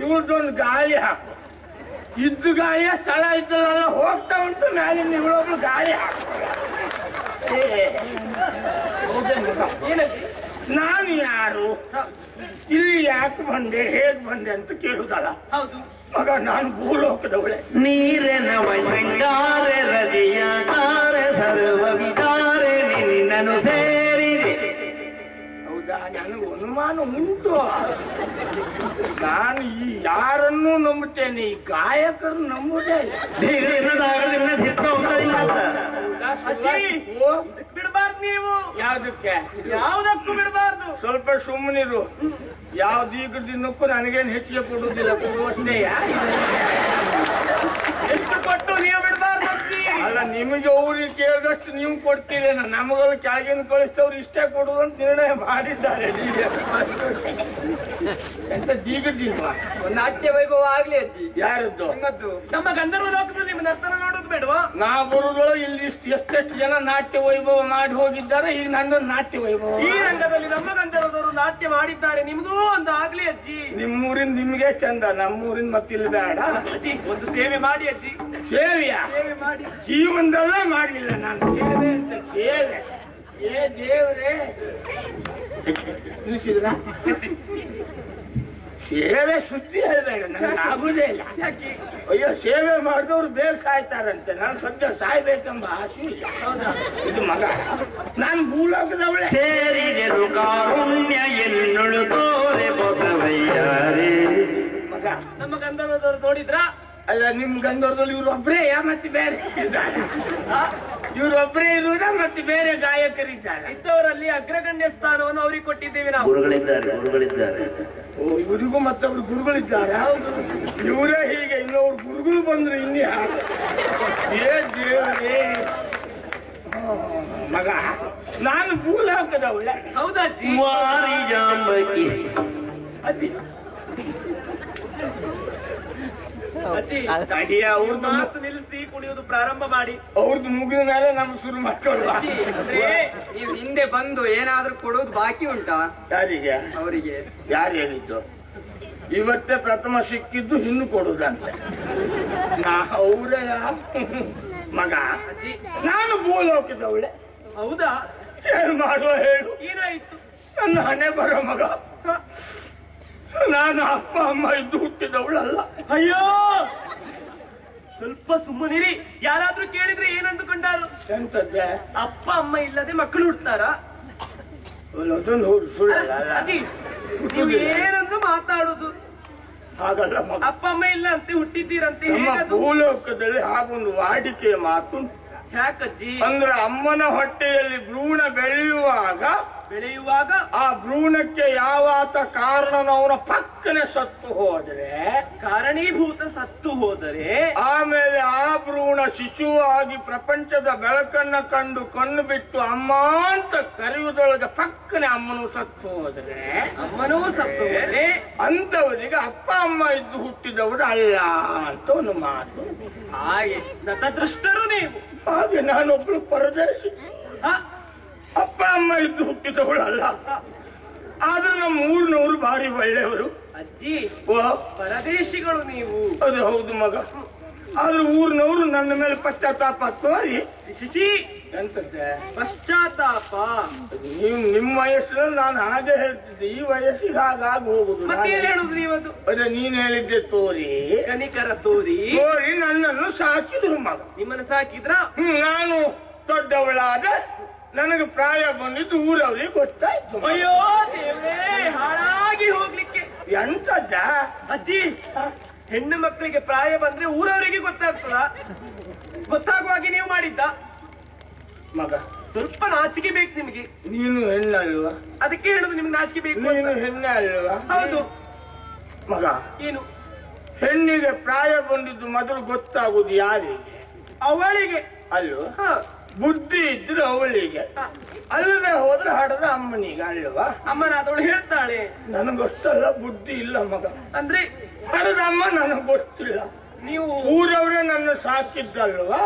ಇವ್ರದೊಂದು ಗಾಳಿ ಹಾಕು ಇದ್ದು ಗಾಳಿಯ ಸ್ಥಳ ಇದ್ದಲ್ಲ ಹೋಗ್ತಾ ಉಂಟು ಮ್ಯಾಲಿನ ಇವಳೊಬ್ಳು ಗಾಳಿ ಹಾಕು ಏನಜ್ಜಿ? ನಾನು ಯಾರು ಇಲ್ಲಿ ಯಾಕೆ ಬಂದೆ ಹೇಗ್ ಬಂದೆ ಅಂತ ಕೇಳುದಲ್ಲ. ಹೌದು ಮಗ ನಾನು ಭೂಲೋಕದವಳೆ. ನೀರೆನವ ಶೃಂಗಾರ ರದಿಯ ತಾರೆ ಸರ್ವ ವಿಚಾರೆ ನಿನ್ನನು ಸೇರಿದೆ. ಹೌದಾ? ನನಗೆ ಅನುಮಾನ ಉಂಟು. ನಾನು ಈ ಯಾರನ್ನೂ ನಂಬುತ್ತೇನೆ, ಈ ಗಾಯಕರು ನಂಬುದೇ ಇಲ್ಲ. ಬಿಡಬಾರ್ದು ನೀವು. ಯಾವ್ದಕ್ಕೆ? ಯಾವ್ದಕ್ಕೂ ಬಿಡಬಾರ್ದು. ಸ್ವಲ್ಪ ಸುಮ್ಮನಿರು. ಯಾವ್ದು ಈಗ ದಿನಕ್ಕೂ ನನಗೇನು ಹೆಚ್ಚಿಗೆ ಕೊಡುವುದಿಲ್ಲ, ಕೊಡುವಷ್ಟೇ. ಎಷ್ಟು ಕೊಟ್ಟು ನೀವು ಬಿಡಬಾರ್ದು ಅಜ್ಜಿ. ಅಲ್ಲ, ನಿಮಗೆ ಅವ್ರಿಗೆ ಕೇಳಿದಷ್ಟು ನೀವು ಕೊಡ್ತೀರೇನ, ನಮಗೆಲ್ಲ ಕೆಳಗಿನ ಕಳಿಸ್ತವ್ರು ಇಷ್ಟೇ ಕೊಡುವುದು ಅಂತ ನಿರ್ಣಯ ಮಾಡಿದ್ದಾರೆ. ಎಂತ ದೀಗದಿಲ್ವಾ? ಒಂದು ನಾಟ್ಯ ವೈಭವ ಆಗ್ಲಿ ಅಜ್ಜಿ. ಯಾರದ್ದು? ನಿಮ್ಮದ್ದು. ನಮ್ಮ ಗಂಧರ್ವ ಲೋಕದಲ್ಲಿ ನಿಮ್ಮ ನರ್ತನ ನೋಡೋದು ಬೇಡವಾ? ನಾ ಬರುದಳು ಇಲ್ಲಿ ಎಷ್ಟೆಷ್ಟು ಜನ ನಾಟ್ಯ ವೈಭವ ಮಾಡಿ ಹೋಗಿದ್ದಾರೆ. ಈಗ ನನ್ನೊಂದು ನಾಟ್ಯ ವೈಭವ. ಈ ರಂಗದಲ್ಲಿ ನಮ್ಮ ಗಂಧರ್ವದವರು ನಾಟ್ಯ ಮಾಡಿದ್ದಾರೆ, ನಿಮ್ದು ಒಂದು ಆಗ್ಲಿ ಅಜ್ಜಿ. ನಿಮ್ಮೂರಿನ ನಿಮ್ಗೆ ಚಂದ, ನಮ್ಮೂರಿನ ಮತ್ತಿಲ್ಲ ಬೇಡ. ಅಜ್ಜಿ ಒಂದು ಸೇವೆ ಮಾಡಿ ಅಜ್ಜಿ. ಸೇವೆಯಾ? ಸೇವೆ ಮಾಡಿ. ಜೀವನದಲ್ಲೇ ಮಾಡಲಿಲ್ಲ ನಾನು ಸೇವೆ ಅಂತ. ಸೇವೆ ದೇವ್ರೇ ನಿಲ್ಸಿದ್ರ? ಸೇವೆ ಸುದ್ದಿ ಹೇಳ್ಬೇಡ, ನನಗೆ ಆಗುದೇ ಇಲ್ಲ. ಯಾಕೆ? ಅಯ್ಯೋ, ಸೇವೆ ಮಾಡಿದವ್ರು ಬೇಗ ಸಾಯ್ತಾರಂತೆ. ನಾನು ಸದ್ಯ ಸಾಯ್ಬೇಕೆಂಬ ಆಸೆ ಇಲ್ಲ. ಇದು ಮಗ, ನಾನು ಭೂಲೋಕದವಳೆ. ಸೇರಿದರು ಕಾರುಣ್ಯ ಎನ್ನುಳು ತೋರೆ ಬಸವಯ್ಯಾರೇ. ಮಗ, ನಮ್ಮ ಗಂಧರ್ವದವರು ನೋಡಿದ್ರ? ಅಲ್ಲ, ನಿಮ್ ಗಂಧರ್ವದಲ್ಲಿ ಇವ್ರು ಒಬ್ಬರೇ ಮತ್ತೆ ಬೇರೆ ಇದ್ದಾರೆ? ಇವ್ರು ಒಬ್ಬರೇ ಇರುವುದ ಮತ್ತೆ ಬೇರೆ ಗಾಯಕರಿದ್ದಾರೆ? ಇದ್ದವರಲ್ಲಿ ಅಗ್ರಗಣ್ಯ ಸ್ಥಾನವನ್ನು ಅವ್ರಿಗೆ ಕೊಟ್ಟಿದ್ದೇವೆ ನಾವು. ಗುರುಗಳಿದ್ದಾರೆ. ಓ, ಇವರಿಗೂ ಮತ್ತೊಬ್ರು ಗುರುಗಳಿದ್ದಾರೆ. ಇವರೇ ಹೀಗೆ, ಇನ್ನೊಬ್ರು ಗುರುಗಳು ಬಂದ್ರು ಇನ್ನೇ ಹಾಗೆ. ದೇವರೇ ಮಗ, ನಾನು ಭೂಲೋಕದವಳೆ. ಹೌದಾ ಅಜ್ಜಿ? ವಾರಿಜಾಂಬಕಿ ಅಜ್ಜಿ ಅಜ್ಜಿ ಅಡಿಯ ಅವ್ರದ್ದು ಮಾತು ನಿಲ್ಲಿಸಿ ಕುಣಿಯೋದು ಪ್ರಾರಂಭ ಮಾಡಿ. ಅವ್ರದ್ದು ಮುಗಿದ ಮೇಲೆ ನಮ್ಗೆ ಶುರು ಮಾಡ್ಕೊಳ್ಳುವ. ಅಜ್ಜಿ, ಅಂದ್ರೆ ನೀವು ಹಿಂದೆ ಬಂದು ಏನಾದ್ರೂ ಕೊಡೋದು ಬಾಕಿ ಉಂಟಾ ಯಾರಿಗೆ? ಅವರಿಗೆ? ಯಾರು ಹೇಳಿದ್ದು? ಇವತ್ತೇ ಪ್ರಥಮ ಸಿಕ್ಕಿದ್ದು ಇನ್ನು ಕೊಡುದಂತೆ. ಅವರೇ ಮಗ, ನಾನು ಭೂಲೋಕದವಳೆ. ಹೌದಾ? ಏನ್ ಮಾಡುವ ಹೇಳು? ಏನಾಯ್ತು? ನನ್ನ ಹಣೆ ಬರೋ ಮಗ. ನಾನು ಅಪ್ಪ ಅಮ್ಮ ಇದ್ದು ಹುಟ್ಟಿದವಳಲ್ಲ. ಅಯ್ಯೋ, ಸ್ವಲ್ಪ ಸುಮ್ಮನಿರಿ. ಯಾರಾದ್ರೂ ಕೇಳಿದ್ರೆ ಏನಂದುಕೊಂಡಾರು? ಎಂತದ್ದೆ? ಅಪ್ಪ ಅಮ್ಮ ಇಲ್ಲದೆ ಮಕ್ಕಳು ಹುಡ್ತಾರಾ? ಅದೊಂದು ಸುಳ್ಳಲ್ಲ. ಅಜ್ಜಿ, ನೀವು ಏನಂದು ಮಾತಾಡುದು? ಹಾಗಲ್ಲ ಮಗ, ಅಪ್ಪ ಅಮ್ಮ ಇಲ್ಲ ಅಂತ ಹುಟ್ಟಿದ್ದೀರಂತೆ, ನಮ್ಮ ಹೇಗದು? ಭೂಲೋಕದಲ್ಲಿ ಹಾಗೊಂದು ವಾಡಿಕೆಯ ಮಾತು. ಯಾಕಜ್ಜಿ? ಅಂದ್ರೆ ಅಮ್ಮನ ಹೊಟ್ಟೆಯಲ್ಲಿ ಭ್ರೂಣ ಬೆಳೆಯುವಾಗ ಆ ಭ್ರೂಣಕ್ಕೆ ಯಾವಾತ ಕಾರಣನವನ ಪಕ್ಕನೆ ಸತ್ತು ಹೋದ್ರೆ, ಕಾರಣೀಭೂತ ಸತ್ತು ಹೋದರೆ, ಆಮೇಲೆ ಆ ಭ್ರೂಣ ಶಿಶುವಾಗಿ ಪ್ರಪಂಚದ ಬೆಳಕನ್ನ ಕಂಡು ಕಣ್ಣು ಬಿಟ್ಟು ಅಮ್ಮ ಅಂತ ಕರೆಯುವುದೊಳಗೆ ಪಕ್ಕನೆ ಅಮ್ಮನು ಸತ್ತು ಹೋದ್ರೆ, ಅಮ್ಮನೂ ಸತ್ತು ಹೋದರೆ ಅಂತವರಿಗೆ ಅಪ್ಪ ಅಮ್ಮ ಇದ್ದು ಹುಟ್ಟಿದವರು ಅಲ್ಲ ಅಂತ ಒಂದು ಮಾತು. ಹಾಗೆ ನತದೃಷ್ಟರು ನೀವು. ಹಾಗೆ ನಾನೊಬ್ಳು ಪರದೇಶಿ. ಹ? ಅಪ್ಪ ಅಮ್ಮ ಇದ್ದು ಹುಟ್ಟಿದವಳಲ್ಲ. ಆದ್ರೆ ನಮ್ಮ ಊರಿನವರು ಭಾರಿ ಒಳ್ಳೆಯವರು. ಅಜ್ಜಿ, ಓ, ಪರದೇಶಿಗಳು ನೀವು. ಅದು ಹೌದು ಮಗ. ಆದ್ರೆ ಊರಿನವರು ನನ್ನ ಮೇಲೆ ಪಶ್ಚಾತ್ತಾಪ ತೋರಿ ಶಿಶಿ ಎಂತದ್ದೆ ಪಶ್ಚಾತ್ತಾಪ. ನೀವು ನಿಮ್ಮ ವಯಸ್ಸಿನಲ್ಲಿ ನಾನು ಹಾಗೆ ಹೇಳ್ತಿದ್ದೆ, ಈ ವಯಸ್ಸಿಗೆ ಹಾಗಾಗಿ ಹೋಗುದು. ಮತ್ತೇನ್ ಹೇಳುದು ನೀವದು? ಅದೇ ನೀನ್ ಹೇಳಿದ್ದೆ ತೋರಿ, ಕನಿಕರ ತೋರಿ ತೋರಿ ನನ್ನನ್ನು ಸಾಕಿದ್ರು ಮಗ. ನಿಮ್ಮನ್ನು ಸಾಕಿದ್ರ? ನಾನು ದೊಡ್ಡವಳಾದ ನನಗೆ ಪ್ರಾಯ ಬಂದಿದ್ದು ಊರವ್ರಿಗೆ ಗೊತ್ತಾಯ್ತು. ಅಯ್ಯೋ ದೇವ್ರೇ, ಹಾಳಾಗಿ ಹೋಗ್ಲಿಕ್ಕೆ. ಎಂತದ್ದ ಅಜ್ಜಿ, ಹೆಣ್ಣು ಮಕ್ಕಳಿಗೆ ಪ್ರಾಯ ಬಂದ್ರೆ ಊರವರಿಗೆ ಗೊತ್ತಾಗ್ತದ? ಗೊತ್ತಾಗುವಾಗಿ ನೀವು ಮಾಡಿದ್ದ? ಮಗ ಸ್ವಲ್ಪ ನಾಚಿಕೆ ಬೇಕು ನಿಮಗೆ. ನೀನು ಹೆಣ್ಣಲ್ವಾ? ಅದಕ್ಕೆ ಹೇಳುದು ನಿಮ್ಗೆ ನಾಚಿಕೆ ಬೇಕು ಅಂತ. ನೀನು ಹೆಣ್ಣೆ ಅಲ್ವಾ? ಹೌದು. ಮಗ, ಏನು? ಹೆಣ್ಣಿಗೆ ಪ್ರಾಯ ಬಂದಿದ್ದು ಮೊದಲು ಗೊತ್ತಾಗುದು ಯಾರಿಗೆ? ಅವಳಿಗೆ ಅಲ್ವಾ? ಹ. ಬುದ್ಧಿ ಇದ್ರೆ ಅವಳಿಗೆ, ಅಲ್ಲದೆ ಹೋದ್ರೆ ಹಡದ ಅಮ್ಮನಿಗೆ ಅಲ್ವಾ? ಅಮ್ಮನಾದವಳು ಹೇಳ್ತಾಳೆ ನನಗೊತ್ತಲ್ಲ, ಬುದ್ಧಿ ಇಲ್ಲ ಮಗ. ಅಂದ್ರೆ ಹಡದ ಅಮ್ಮ ನನಗೆ ಗೊತ್ತಿಲ್ಲ. ನೀವು ಊರವ್ರೆ ನನ್ನ ಸಾಕಿದ್ದಲ್ವಾ,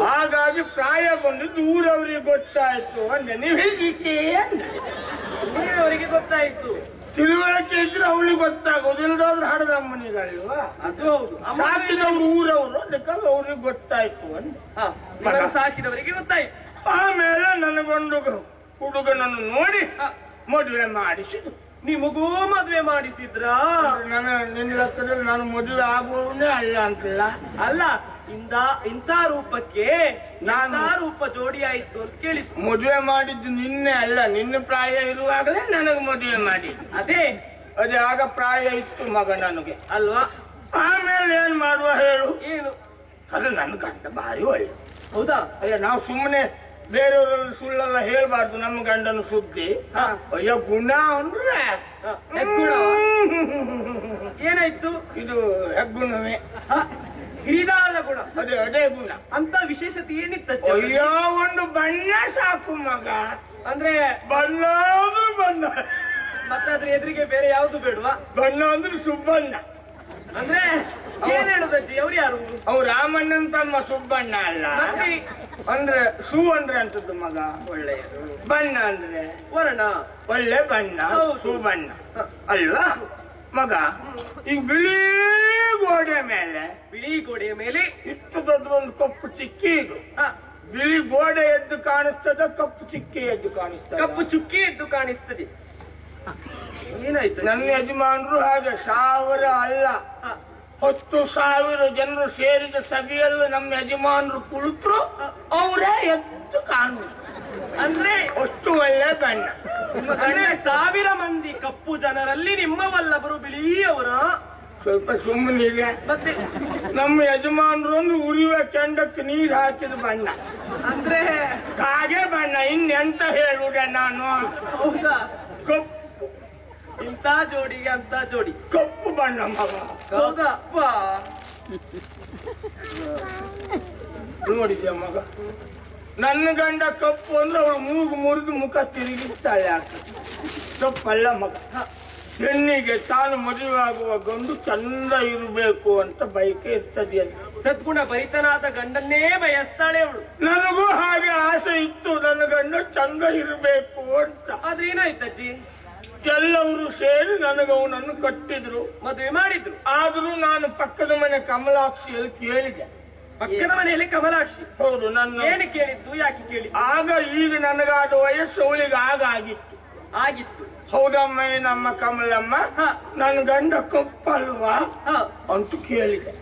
ಹಾಗಾಗಿ ಪ್ರಾಯ ಬಂದಿದ್ದು ಊರವ್ರಿಗೆ ಗೊತ್ತಾಯ್ತು ಅಂದೆ. ನೀವು ಹೇಗಿದ್ದೆ ಅಂದ್ರೆ ಊರಿನವರಿಗೆ ಗೊತ್ತಾಯ್ತು. ತಿಳುವಳಿಕೆ ಇದ್ರೆ ಅವಳಿಗೆ ಗೊತ್ತಾಗೋದು, ಇಲ್ದಾದ್ರೆ ಹಡದ ಅಮ್ಮನಿಗಲ್ವಾ? ಅದು ಹೌದು. ಸಾಕಿದವ್ರು ಊರವ್ರು, ಅದಕ್ಕಾಗಿ ಅವ್ರಿಗೆ ಗೊತ್ತಾಯ್ತು ಅಂದೆ. ನಿಮ್ಮನ್ನು ಸಾಕಿದವರಿಗೆ ಗೊತ್ತಾಯ್ತು. ಆಮೇಲೆ ನನಗೊಂದು ಹುಡುಗನನ್ನು ನೋಡಿ ಮದುವೆ ಮಾಡಿಸಿದ್ರು. ನಿಮಗೂ ಮದ್ವೆ ಮಾಡಿಸಿದ್ರ? ನನ್ನ ನಿನ್ನ ಲೆಕ್ಕದಲ್ಲಿ ನಾನು ಮದುವೆ ಆಗುವವನೇ ಅಲ್ಲ ಅಂತಿಲ್ಲ. ಅಲ್ಲ, ಇಂಥ ರೂಪಕ್ಕೆ ನಾನು ರೂಪ ಜೋಡಿ ಆಯ್ತು ಅಂತ ಕೇಳಿದ್ದು. ಮದುವೆ ಮಾಡಿದ್ದು ನಿನ್ನೆ ಅಲ್ಲ, ನಿನ್ನ ಪ್ರಾಯ ಇರುವಾಗಲೇ ನನಗೆ ಮದುವೆ ಮಾಡಿ. ಅದೇ ಆಗ ಪ್ರಾಯ ಇತ್ತು ಮಗ ನನಗೆ ಅಲ್ವಾ? ಆಮೇಲೆ ಏನ್ ಮಾಡುವ ಹೇಳು? ಏನು? ಅದು ನನ್ನ ಗಂಡ ಭಾರಿ ಒಳ್ಳೆ. ಹೌದಾ? ಅಲ್ಲ, ನಾವು ಸುಮ್ಮನೆ ಬೇರೆಯವರಲ್ಲಿ ಸುಳ್ಳೆಲ್ಲ ಹೇಳ್ಬಾರ್ದು. ನಮ್ಮ ಗಂಡನ ಸುದ್ದಿ. ಅಯ್ಯೋ, ಗುಣ ಅಂದ್ರೆ ಹೆಗ್ಗುಣ. ಏನಾಯ್ತು? ಇದು ಹೆಗ್ಗುಣವೇ, ಹಿರಿದಾದ ಗುಣ. ಅದೇ ಗುಣ. ಅಂತ ವಿಶೇಷತೆ ಏನಿತ್ತ? ಅಯ್ಯೋ, ಒಂದು ಬಣ್ಣ ಸಾಕು ಮಗ. ಅಂದ್ರೆ ಬಣ್ಣ ಅಂದ್ರೆ ಬಣ್ಣ, ಮತ್ತೆ ಅದ್ರ ಎದುರಿಗೆ ಬೇರೆ ಯಾವ್ದು ಬೇಡವಾ? ಬಣ್ಣ ಅಂದ್ರೆ ಸುಬ್ಬಣ್ಣ. ಅಂದ್ರೆ ಏನ್ ಹೇಳುದಜ್ಜಿ? ಅವ್ರು ಯಾರು? ಅವ್ ರಾಮಣ್ಣನ ತಮ್ಮ ಸುಬ್ಬಣ್ಣ ಅಲ್ಲ. ಅಂದ್ರೆ ಸೂ ಅಂದ್ರೆ ಅಂತದ್ದು ಮಗ. ಒಳ್ಳೆಯದು. ಬಣ್ಣ ಅಂದ್ರೆ ವರ್ಣ, ಒಳ್ಳೆ ಬಣ್ಣ, ಸುಬಣ್ಣ ಅಲ್ವಾ ಮಗ? ಈಗ ಬಿಳಿ ಗೋಡೆ ಮೇಲೆ, ಬಿಳಿ ಗೋಡೆಯ ಮೇಲೆ ಇಷ್ಟು ದೊಡ್ಡ ಒಂದು ಕಪ್ಪು ಚಿಕ್ಕಿ. ಇದು ಬಿಳಿ ಗೋಡೆ ಎದ್ದು ಕಾಣಿಸ್ತದ, ಕಪ್ಪು ಚಿಕ್ಕಿ ಎದ್ದು ಕಾಣಿಸ್ತದ? ಕಪ್ಪು ಚುಕ್ಕಿ ಎದ್ದು ಕಾಣಿಸ್ತದೆ. ಏನಾಯ್ತು? ನನ್ನ ಯಜಮಾನರು ಹಾಗೆ 1000 ಅಲ್ಲ 10,000 ಜನರು ಸೇರಿದ ಸಭೆಯಲ್ಲೂ ನಮ್ಮ ಯಜಮಾನರು ಕುಳಿತರು, ಅವರೇ ಎದ್ದು ಕಾಣುವುದು. ಅಂದ್ರೆ ಅಷ್ಟು ಒಳ್ಳೆ ಬಣ್ಣ. ಅಂದ್ರೆ 1000 ಮಂದಿ ಕಪ್ಪು ಜನರಲ್ಲಿ ನಿಮ್ಮವಲ್ಲವರು ಬಿಳಿಯವರ? ಸ್ವಲ್ಪ ಸುಮ್ಮನಿದೆ. ಮತ್ತೆ ನಮ್ಮ ಯಜಮಾನರು ಒಂದು ಉರಿಯುವ ಕೆಂಡಕ್ಕೆ ನೀರು ಹಾಕಿದ ಬಣ್ಣ, ಅಂದ್ರೆ ಹಾಗೆ ಬಣ್ಣ. ಇನ್ನೆಂತ ಹೇಳುವುದ ನಾನು? ಹೌದಾ? ಕಪ್ಪು, ಇಂಥ ಜೋಡಿಗೆ ಅಂತ ಜೋಡಿ ಕಪ್ಪು ಬಣ್ಣ ಮಗ. ಹೌದಾ? ನೋಡಿದ್ಯ ಮಗ? ನನ್ನ ಗಂಡ ಕಪ್ಪು ಅಂದ್ರೆ ಅವಳು ಮೂಗು ಮುರಿದು ಮುಖ ತಿರುಗಿಸ್ತಾಳೆ. ಆಗ್ತದೆ ಕಪ್ಪಲ್ಲ ಮಗ. ಹೆಣ್ಣಿಗೆ ತಾನು ಮದುವೆ ಆಗುವ ಗಂಡು ಚಂದ ಇರಬೇಕು ಅಂತ ಬಯಕೆ ಇರ್ತದೆ. ಸದ್ಗುಣ ಭರಿತನಾದ ಗಂಡನ್ನೇ ಬಯಸ್ತಾಳೆ ಅವಳು. ನನಗೂ ಹಾಗೆ ಆಸೆ ಇತ್ತು, ನನ್ನ ಗಂಡ ಚಂದ ಇರಬೇಕು ಅಂತ. ಆದ್ರೆ ಏನಾಯ್ತಜ್ಜಿ? ಎಲ್ಲವರು ಸೇರಿ ನನಗೆ ಅವನನ್ನು ಕಟ್ಟಿದ್ರು, ಮದುವೆ ಮಾಡಿದ್ರು. ಆದ್ರೂ ನಾನು ಪಕ್ಕದ ಮನೆ ಕಮಲಾಕ್ಷಿಯಲ್ಲಿ ಕೇಳಿದೆ. ಪಕ್ಕದ ಮನೆಯಲ್ಲಿ ಕಮಲಾಕ್ಷಿ? ಹೌದು. ನನ್ನ ಏನು ಕೇಳಿದ್ದು? ಯಾಕೆ ಕೇಳಿ? ಆಗ ಈಗ ನನಗಾದ ವಯಸ್ಸು ಅವಳಿಗೆ ಆಗ ಆಗಿತ್ತು. ಹೌದಮ್ಮ, ನಮ್ಮ ಕಮಲಮ್ಮ, ನನ್ನ ಗಂಡ ಕಪ್ಪಲ್ವಾ ಅಂತ ಕೇಳಿದೆ.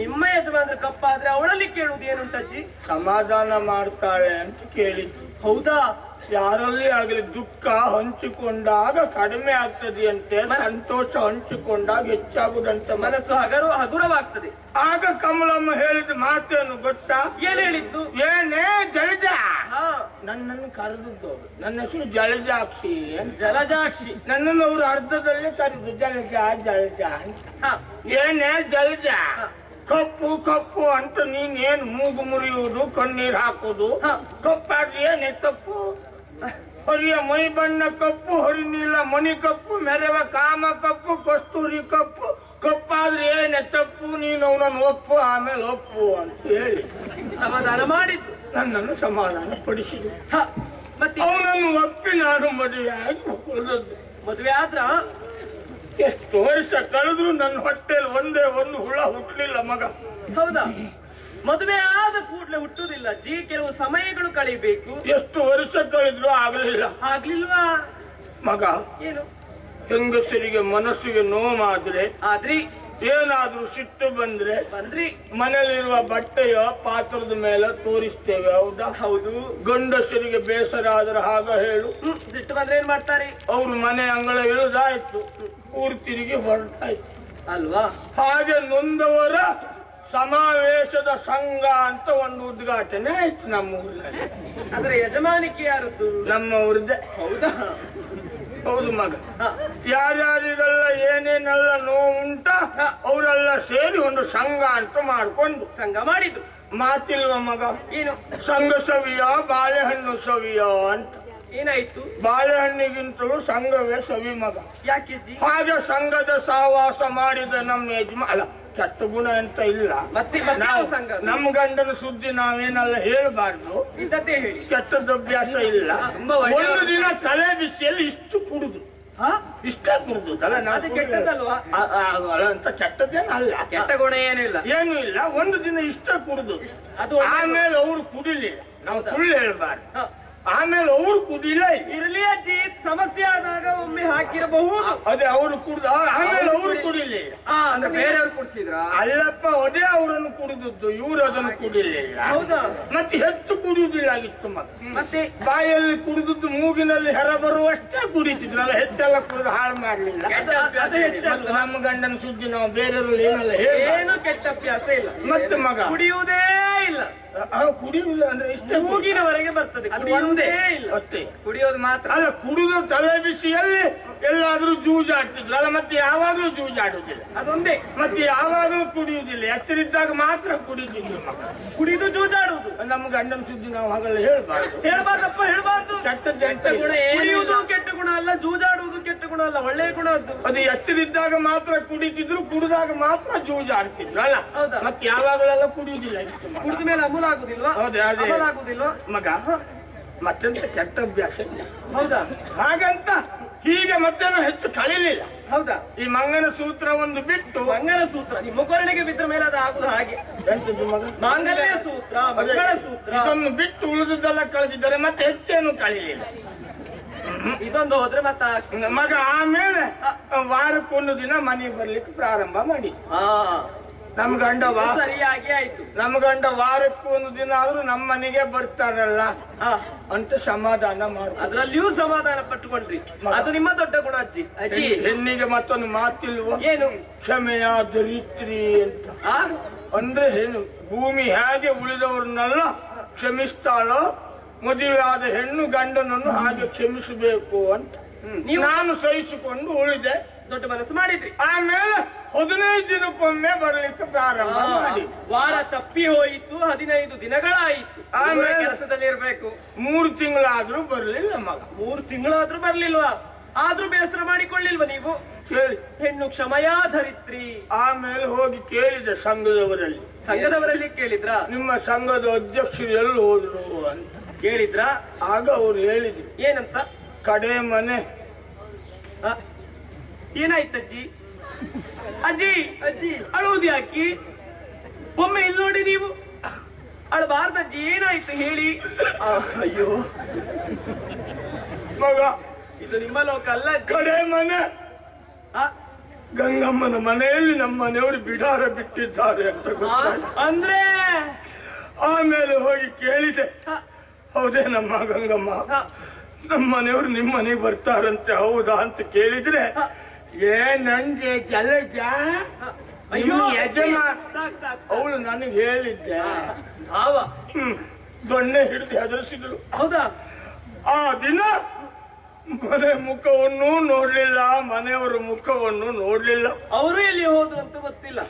ನಿಮ್ಮ ಯಜಮಾನ್ರ ಕಪ್ಪಾದ್ರೆ ಅವಳಲ್ಲಿ ಕೇಳುವುದು ಏನುಂಟಜ್ಜಿ? ಸಮಾಧಾನ ಮಾಡ್ತಾಳೆ ಅಂತ ಕೇಳಿದ್ದು. ಹೌದಾ? ಯಾರಲ್ಲಿ ಆಗಲಿ ದುಃಖ ಹಂಚಿಕೊಂಡಾಗ ಕಡಿಮೆ ಆಗ್ತದೆ ಅಂತೆ, ಸಂತೋಷ ಹಂಚಿಕೊಂಡಾಗ ಹೆಚ್ಚಾಗುದಂತೆ, ಮನಸ್ಸು ಹಗುರವಾಗ್ತದೆ. ಆಗ ಕಮಲಮ್ಮ ಹೇಳಿದ ಮಾತೇನು ಗೊತ್ತಾ? ಏನ್ ಹೇಳಿದ್ದು? ಏನೇ ಜಲಜ, ನನ್ನನ್ನು ಕರೆದದ್ದು ನನ್ನ ಹೆಸರು ಜಲಜಾಕ್ಷಿ. ಜಲಜಾಕ್ಷಿ. ನನ್ನನ್ನು ಅವರು ಅರ್ಧದಲ್ಲಿ ಕರೆದು ಜಲಜ ಜಲಜ ಅಂತ. ಏನೇ ಜಲಜ, ಕಪ್ಪು ಕಪ್ಪು ಅಂತ ನೀನೇನು ಮೂಗು ಮುರಿಯುವುದು, ಕಣ್ಣೀರು ಹಾಕುದು? ಕಪ್ಪಾದ್ರೆ ಏನೇ ತಪ್ಪು? ಹೊರಿಯ ಮೈ ಬಣ್ಣ ಕಪ್ಪು, ಹೊರಿನೀಲ ಮಣಿ ಕಪ್ಪು, ಮೆರವ ಕಾಮ ಕಪ್ಪು, ಕಸ್ತೂರಿ ಕಪ್ಪು. ಕಪ್ಪಾದ್ರೆ ಏನೇ ತಪ್ಪು? ನೀನು ಅವನನ್ನು ಒಪ್ಪು, ಆಮೇಲೆ ಒಪ್ಪು ಅಂತ ಹೇಳಿ ಸಮಾಧಾನ ಮಾಡಿದ್ದು, ನನ್ನನ್ನು ಸಮಾಧಾನ ಪಡಿಸಿದ್ರು. ಮತ್ತೆ ಅವನನ್ನು ಒಪ್ಪಿ ನಾನು ಮದುವೆ ಆಗಿ ಹೋದದ್ದು. ಮದುವೆ ಆದ್ರ ಎಷ್ಟು ವರ್ಷ ಕಳೆದ್ರು ನನ್ನ ಹೊಟ್ಟೆಯಲ್ಲಿ ಒಂದೇ ಒಂದು ಹುಳ ಹುಟ್ಟಲಿಲ್ಲ ಮಗ. ಹೌದಾ? ಮದುವೆ ಆದ ಕೂಡಲೇ ಹುಟ್ಟುವುದಿಲ್ಲ ಅಜ್ಜಿ, ಕೆಲವು ಸಮಯಗಳು ಕಳಿಬೇಕು. ಎಷ್ಟು ವರ್ಷ ಕಳೆದ್ರು ಆಗಲಿಲ್ಲ. ಆಗ್ಲಿಲ್ವಾ ಮಗ? ಏನು? ಹೆಂಗಸರಿಗೆ ಮನಸ್ಸಿಗೆ ನೋವಾದ್ರೆ, ಆದ್ರಿ ಏನಾದ್ರೂ ಸಿಟ್ಟು ಬಂದ್ರೆ ಬಂದ್ರಿ ಮನೆಯಲ್ಲಿರುವ ಬಟ್ಟೆಯ ಪಾತ್ರದ ಮೇಲೆ ತೋರಿಸ್ತೇವೆ, ಹೌದಾ? ಹೌದು. ಗಂಡಸರಿಗೆ ಬೇಸರ ಆದ್ರೆ ಹಾಗ ಹೇಳು. ಸಿಟ್ಟು ಬಂದ್ರೆ ಏನ್ ಮಾಡ್ತಾರೆ? ಅವ್ರ ಮನೆ ಅಂಗಳ ಇಳಿದಾಯ್ತು, ಊರು ತಿರುಗಿ ಹೊರಟಾಯ್ತು ಅಲ್ವಾ? ಹಾಗೆ ನೊಂದವರ ಸಮಾವೇಶದ ಸಂಘ ಅಂತ ಒಂದು ಉದ್ಘಾಟನೆ ಆಯ್ತು ನಮ್ಮ ಊರಿನಲ್ಲಿ. ಅದರ ಯಜಮಾನಿಕೆ ಯಾರದ್ದು? ನಮ್ಮ ಊರದ್ದೇ. ಹೌದಾ? ಹೌದು ಮಗ. ಯಾರ್ಯಾರಿಗೆಲ್ಲ ಏನೇನೆಲ್ಲ ನೋವುಂಟ ಅವರೆಲ್ಲ ಸೇರಿ ಒಂದು ಸಂಘ ಅಂತ ಮಾಡ್ಕೊಂಡು ಸಂಘ ಮಾಡಿದ್ದು. ಮಾತಿಲ್ವ ಮಗ? ಏನು? ಸಂಘ ಸವಿಯ ಬಾಳೆಹಣ್ಣು ಸವಿಯ ಅಂತ. ಏನಾಯ್ತು? ಬಾಳೆಹಣ್ಣಿಗಿಂತಲೂ ಸಂಘವೇ ಸವಿ ಮಗ. ಯಾಕೆ ಅಜ್ಜಿ? ಹಾಗೆ ಸಂಘದ ಸಹವಾಸ ಮಾಡಿದ ನಮ್ಮ ಅಲ್ಲ ಕೆಟ್ಟ ಗುಣ ಅಂತ ಇಲ್ಲ. ಮತ್ತೆ ನಾವು ಸಂಘ ನಮ್ಮ ಗಂಡನ ಸುದ್ದಿ ನಾವೇನೆಲ್ಲ ಹೇಳಬಾರ್ದು, ಇದ್ದದ್ದೇ ಹೇಳಿ. ಕೆಟ್ಟದ ಅಭ್ಯಾಸ ಇಲ್ಲ. ಒಂದು ದಿನ ತಲೆ ಬಿಸಿಯಲ್ಲಿ ಇಷ್ಟು ಕುಡುದು, ಇಷ್ಟೇ ಕುಡುದು ಅಲ್ಲ, ಅದು ಕೆಟ್ಟದಲ್ವಾ? ಅಂತ ಕೆಟ್ಟದೇನಲ್ಲ, ಕೆಟ್ಟ ಗುಣ ಏನಿಲ್ಲ, ಏನು ಇಲ್ಲ. ಒಂದು ದಿನ ಇಷ್ಟೇ ಕುಡುದು, ಅದು ಆಮೇಲೆ ಅವರು ಕುಡಿಲಿಲ್ಲ. ನಾವು ಸುಳ್ಳು ಹೇಳ್ಬಾರ್ದು. ಹ. ಆಮೇಲೆ ಅವರು ಕುಡಿಲ್ಲ. ಇರ್ಲಿ ಅಜ್ಜಿ, ಸಮಸ್ಯೆ ಆದಾಗ ಒಮ್ಮೆ ಹಾಕಿರಬಹುದು. ಅದೇ ಅವರು ಕುಡ್ದ, ಆಮೇಲೆ ಅವರು ಕುಡಿಲಿಲ್ಲ. ಅಂದ್ರೆ ಬೇರೆಯವ್ರು ಕುಡ್ಸಿದ್ರ? ಅಲ್ಲಪ್ಪ, ಅದೇ ಅವರನ್ನು ಕುಡಿದದ್ದು, ಇವರು ಅದನ್ನು ಕುಡಿಲಿಲ್ಲ. ಹೌದಾ? ಮತ್ತೆ ಹೆಚ್ಚು ಕುಡಿಯುವುದಿಲ್ಲ ಆಗಿತ್ತು ಮಗ. ಮತ್ತೆ ಬಾಯಲ್ಲಿ ಕುಡಿದದ್ದು ಮೂಗಿನಲ್ಲಿ ಹೆರ ಬರುವಷ್ಟೇ ಕುಡಿತಿದ್ರಲ್ಲ, ಹೆಚ್ಚೆಲ್ಲ ಕುಡಿದು ಹಾಳು ಮಾಡ್ಲಿಲ್ಲ. ಅದು ಹೆಚ್ಚಲ್ಲ. ನಮ್ಮ ಗಂಡನ ಸುದ್ದಿ ನಾವು ಬೇರೆಯವರು ಏನೆಲ್ಲ ಹೇಳಿ ಏನು ಕೆಟ್ಟ ಅಭ್ಯಾಸ ಇಲ್ಲ. ಮತ್ತೆ ಮಗ ಕುಡಿಯುವುದೇ ಇಲ್ಲ. ಕುಡಿಯುವುದಿಲ್ಲ ಅಂದ್ರೆ ಇಷ್ಟೇ, ಮೂಗಿನವರೆಗೆ ಬರ್ತದೆ, ಅದು ಕುಡಿಯುವುದೇ ಒಂದೇ ಇಲ್ಲ. ಅಷ್ಟೇ. ಕುಡಿಯೋದು ಮಾತ್ರ. ಅಲ್ಲ, ಕುಡಿದು ತಲೆ ಬಿಸಿಯಲ್ಲಿ ಎಲ್ಲಾದ್ರೂ ಜೂಜಾಡ್ತಿದ್ರಲ್ಲ, ಮತ್ತೆ ಯಾವಾಗ್ಲೂ ಜೂಜಾಡುದಿಲ್ಲ. ಅದೊಂದೇ. ಮತ್ತೆ ಯಾವಾಗ್ಲೂ ಕುಡಿಯುವುದಿಲ್ಲ, ಎಚ್ಚರಿದ್ದಾಗ ಮಾತ್ರ ಕುಡಿತಿದ್ರು ಮಗ. ಕುಡಿದು ಜೂಜಾಡುವುದು ನಮ್ಮ ಗಂಡನ ಸುದ್ದಿ ನಾವು ಹಾಗೆಲ್ಲ ಹೇಳ್ಬಾರ್ದು. ಹೇಳ್ಬಾರ್ದಪ್ಪ, ಹೇಳ್ಬಾರ್ದು. ಕೆಟ್ಟ ಗುಣ ಕುಡಿಯುವುದು ಕೆಟ್ಟ ಗುಣ ಅಲ್ಲ, ಜೂಜಾಡುವುದು ಕೆಟ್ಟ ಗುಣ ಅಲ್ಲ, ಒಳ್ಳೆಯ ಗುಣ ಅದು. ಅದು ಎಚ್ಚರಿದ್ದಾಗ ಮಾತ್ರ ಕುಡಿತಿದ್ರು, ಕುಡಿದಾಗ ಮಾತ್ರ ಜೂಜಾಡ್ತಿದ್ರು ಅಲ್ಲ. ಹೌದಾ? ಮತ್ತೆ ಯಾವಾಗಲೆಲ್ಲ ಕುಡಿಯುವುದಿಲ್ಲ. ಕುಡಿದ ಮೇಲೆ ಅಮೂಲ ಆಗುದಿಲ್ವಾ? ಹೌದೇ, ಅದೇ. ಅಮೂಲ ಆಗುದಿಲ್ವಾ ಮಗ? ಮತ್ತೆಂತ ಕೆಟ್ಟ ಅಭ್ಯಾಸ ಇಲ್ಲ. ಹೌದಾ? ಹಾಗಂತ ಹೀಗೆ ಮತ್ತೇನು ಹೆಚ್ಚು ಕಲಿಲಿಲ್ಲ. ಹೌದಾ? ಈ ಮಂಗನ ಸೂತ್ರ ಒಂದು ಬಿಟ್ಟು ಮಂಗಲ ಸೂತ್ರ ನಿಮ್ಮ ಕೊರಣಿಗೆ ಬಿದ್ದ ಮೇಲೆ ಅದು ಆಗುದು ಹಾಗೆ. ಎಂತದ್ದು ಮಗ? ಮಾಂಗಲ್ಯ ಸೂತ್ರ, ಮಂಗಳ ಸೂತ್ರ, ಇದನ್ನು ಬಿಟ್ಟು ಉಳಿದುದೆಲ್ಲ ಕಳೆದಿದ್ದಾರೆ, ಮತ್ತೆ ಹೆಚ್ಚೇನು ಕಲಿಲಿಲ್ಲ. ಇದೊಂದು ಹೋದ್ರೆ ಮತ್ತೆ ಮಗ ಆಮೇಲೆ ವಾರಕ್ಕೊಂದು ದಿನ ಮನೆಗೆ ಬರ್ಲಿಕ್ಕೆ ಪ್ರಾರಂಭ ಮಾಡಿ. ನಮ್ ಗಂಡ ಸರಿಯಾಗಿ ಆಯ್ತು. ನಮ್ ಗಂಡ ವಾರಕ್ಕೂ ಒಂದು ದಿನ ಆದ್ರೂ ನಮ್ಮ ಮನೆಗೆ ಬರ್ತಾರಲ್ಲ ಅಂತ ಸಮಾಧಾನ ಮಾಡು. ಅದ್ರಲ್ಲಿಯೂ ಸಮಾಧಾನ ಪಟ್ಟುಕೊಂಡ್ರಿ, ಅದು ನಿಮ್ಮ ದೊಡ್ಡ ಗುಣ ಅಜ್ಜಿ. ಅಜ್ಜಿ, ಹೆಣ್ಣಿಗೆ ಮತ್ತೊಂದು ಮಾತಿಲ್ವ? ಏನು? ಕ್ಷಮೆಯ ದರಿತ್ರಿ ಅಂತ. ಅಂದ್ರೆ ಏನು? ಭೂಮಿ ಹೇಗೆ ಉಳಿದವ್ರನ್ನೆಲ್ಲ ಕ್ಷಮಿಸ್ತಾಳೋ, ಮದುವೆ ಆದ ಹೆಣ್ಣು ಗಂಡನನ್ನು ಹಾಗೆ ಕ್ಷಮಿಸಬೇಕು ಅಂತ ನಾನು ಸಹಿಸಿಕೊಂಡು ಉಳಿದೆ. ದೊಡ್ಡ ಮನಸ್ಸು ಮಾಡಿದ್ರಿ. ಆಮೇಲೆ 15 ದಿನಕ್ಕೊಮ್ಮೆ ಬರಲಿಕ್ಕೆ ಪ್ರಾರಂಭ ಮಾಡಿ. ವಾರ ತಪ್ಪಿ ಹೋಯಿತು, 15 ದಿನಗಳಾಯಿತು. ಆಮೇಲೆ ಕೆಲಸದಲ್ಲಿ ಇರ್ಬೇಕು. 3 ತಿಂಗಳಾದ್ರೂ ಬರ್ಲಿಲ್ಲ ಮಗ. 3 ತಿಂಗಳಾದ್ರೂ ಬರ್ಲಿಲ್ವಾ? ಆದ್ರೂ ಬೇಸರ ಮಾಡಿಕೊಳ್ಳಿಲ್ವಾ ನೀವು? ಕೇಳಿ, ಹೆಣ್ಣು ಕ್ಷಮಯಾ ಧರಿತ್ರಿ. ಆಮೇಲೆ ಹೋಗಿ ಕೇಳಿದೆ ಸಂಘದವರಲ್ಲಿ. ಸಂಘದವರಲ್ಲಿ ಕೇಳಿದ್ರ? ನಿಮ್ಮ ಸಂಘದ ಅಧ್ಯಕ್ಷರು ಎಲ್ಲಿ ಹೋದ್ರು ಅಂತ ಕೇಳಿದ್ರ? ಆಗ ಅವ್ರು ಹೇಳಿದ್ರು. ಏನಂತ? ಕಡೆ ಮನೆ. ಏನಾಯ್ತಜ್ಜಿ? ಅಜ್ಜಿ, ಅಜ್ಜಿ ಅಳುವುದು ಯಾಕಿ? ಒಮ್ಮೆ ಇಲ್ಲಿ ನೋಡಿ ನೀವು. ಅಳಬಾರ್ದಜ್ಜಿ, ಏನಾಯ್ತು ಹೇಳಿ. ಅಯ್ಯೋ ಮಗ, ಇದು ನಿಮ್ಮ ಲೋಕ ಅಲ್ಲ. ಕಡೆ ಮನೆ ಗಂಗಮ್ಮನ ಮನೆಯಲ್ಲಿ ನಮ್ಮ ಮನೆಯವರು ಬಿಡಾರ ಬಿಟ್ಟಿದ್ದಾರೆ ಅಂತ ಗೊತ್ತಾಯ್ತು. ಅಂದ್ರೆ ಆಮೇಲೆ ಹೋಗಿ ಕೇಳಿದೆ, ಹೌದೇ ನಮ್ಮ ಗಂಗಮ್ಮ, ನಮ್ಮ ಮನೆಯವರು ನಿಮ್ಮ ಮನೆಗೆ ಬರ್ತಾರಂತೆ, ಹೌದಾ ಅಂತ ಕೇಳಿದ್ರೆ, ನಂಗೆ ಕೆಲಸ ಯಜಮಾ ಅವಳು ನನಗೆ ಹೇಳಿದ್ದೆ. ದೊಣ್ಣೆ ಹಿಡಿದು ಹೆದರಿಸಿದ್ರು. ಹೌದಾ? ಆ ದಿನ ಮನೆ ಮುಖವನ್ನು ನೋಡ್ಲಿಲ್ಲ, ಮನೆಯವರ ಮುಖವನ್ನು ನೋಡ್ಲಿಲ್ಲ. ಅವರು ಎಲ್ಲಿ ಹೋದ್ರು ಅಂತ ಗೊತ್ತಿಲ್ಲ.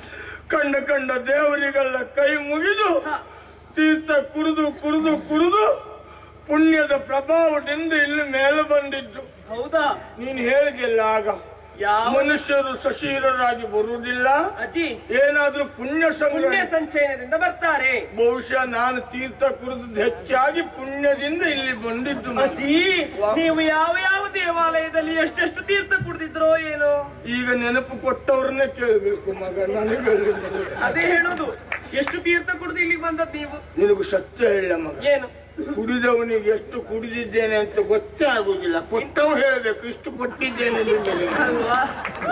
ಕಂಡ ದೇವರಿಗೆಲ್ಲ ಕೈ ಮುಗಿದು ತೀರ್ಥ ಕುಡಿದು ಕುಡಿದು ಕುಡಿದು ಪುಣ್ಯದ ಪ್ರಭಾವದಿಂದ ಇಲ್ಲಿ ಮೇಲೆ ಬಂದಿದ್ದು. ಹೌದಾ? ನೀನು ಹೇಳಿದಿಲ್ಲ ಆಗ ಮನುಷ್ಯರು ಸಶೀರರಾಗಿ ಬರುವುದಿಲ್ಲ, ಅಜ್ಜಿ, ಏನಾದ್ರೂ ಪುಣ್ಯ ಸಂಚಯನದಿಂದ ಬರ್ತಾರೆ. ಬಹುಶಃ ನಾನು ತೀರ್ಥ ಕುಡಿದು ಹೆಚ್ಚಾಗಿ ಪುಣ್ಯದಿಂದ ಇಲ್ಲಿ ಬಂದಿದ್ದು. ಅಜ್ಜಿ, ನೀವು ಯಾವ ಯಾವ ದೇವಾಲಯದಲ್ಲಿ ಎಷ್ಟೆಷ್ಟು ತೀರ್ಥ ಕುಡಿದಿದ್ರೋ ಏನೋ. ಈಗ ನೆನಪು ಕೊಟ್ಟವ್ರನ್ನೇ ಕೇಳಬೇಕು ಮಗ, ನನಗೆ ಅದೇ ಹೇಳುದು. ಎಷ್ಟು ತೀರ್ಥ ಕುಡಿದು ಇಲ್ಲಿಗೆ ಬಂದದ್ದು ನೀವು? ನಿನಗೂ ಸತ್ಯ ಹೇಳ ಮಗ, ಏನು? ಕುಡಿದವನಿಗೆ ಎಷ್ಟು ಕುಡಿದಿದ್ದೇನೆ ಅಂತ ಗೊತ್ತೇ ಆಗುದಿಲ್ಲ. ಕೊಟ್ಟವ್ ಹೇಳಬೇಕು ಇಷ್ಟು ಕೊಟ್ಟಿದ್ದೇನೆ ನಿನಗೆ. ಅಲ್ವಾ?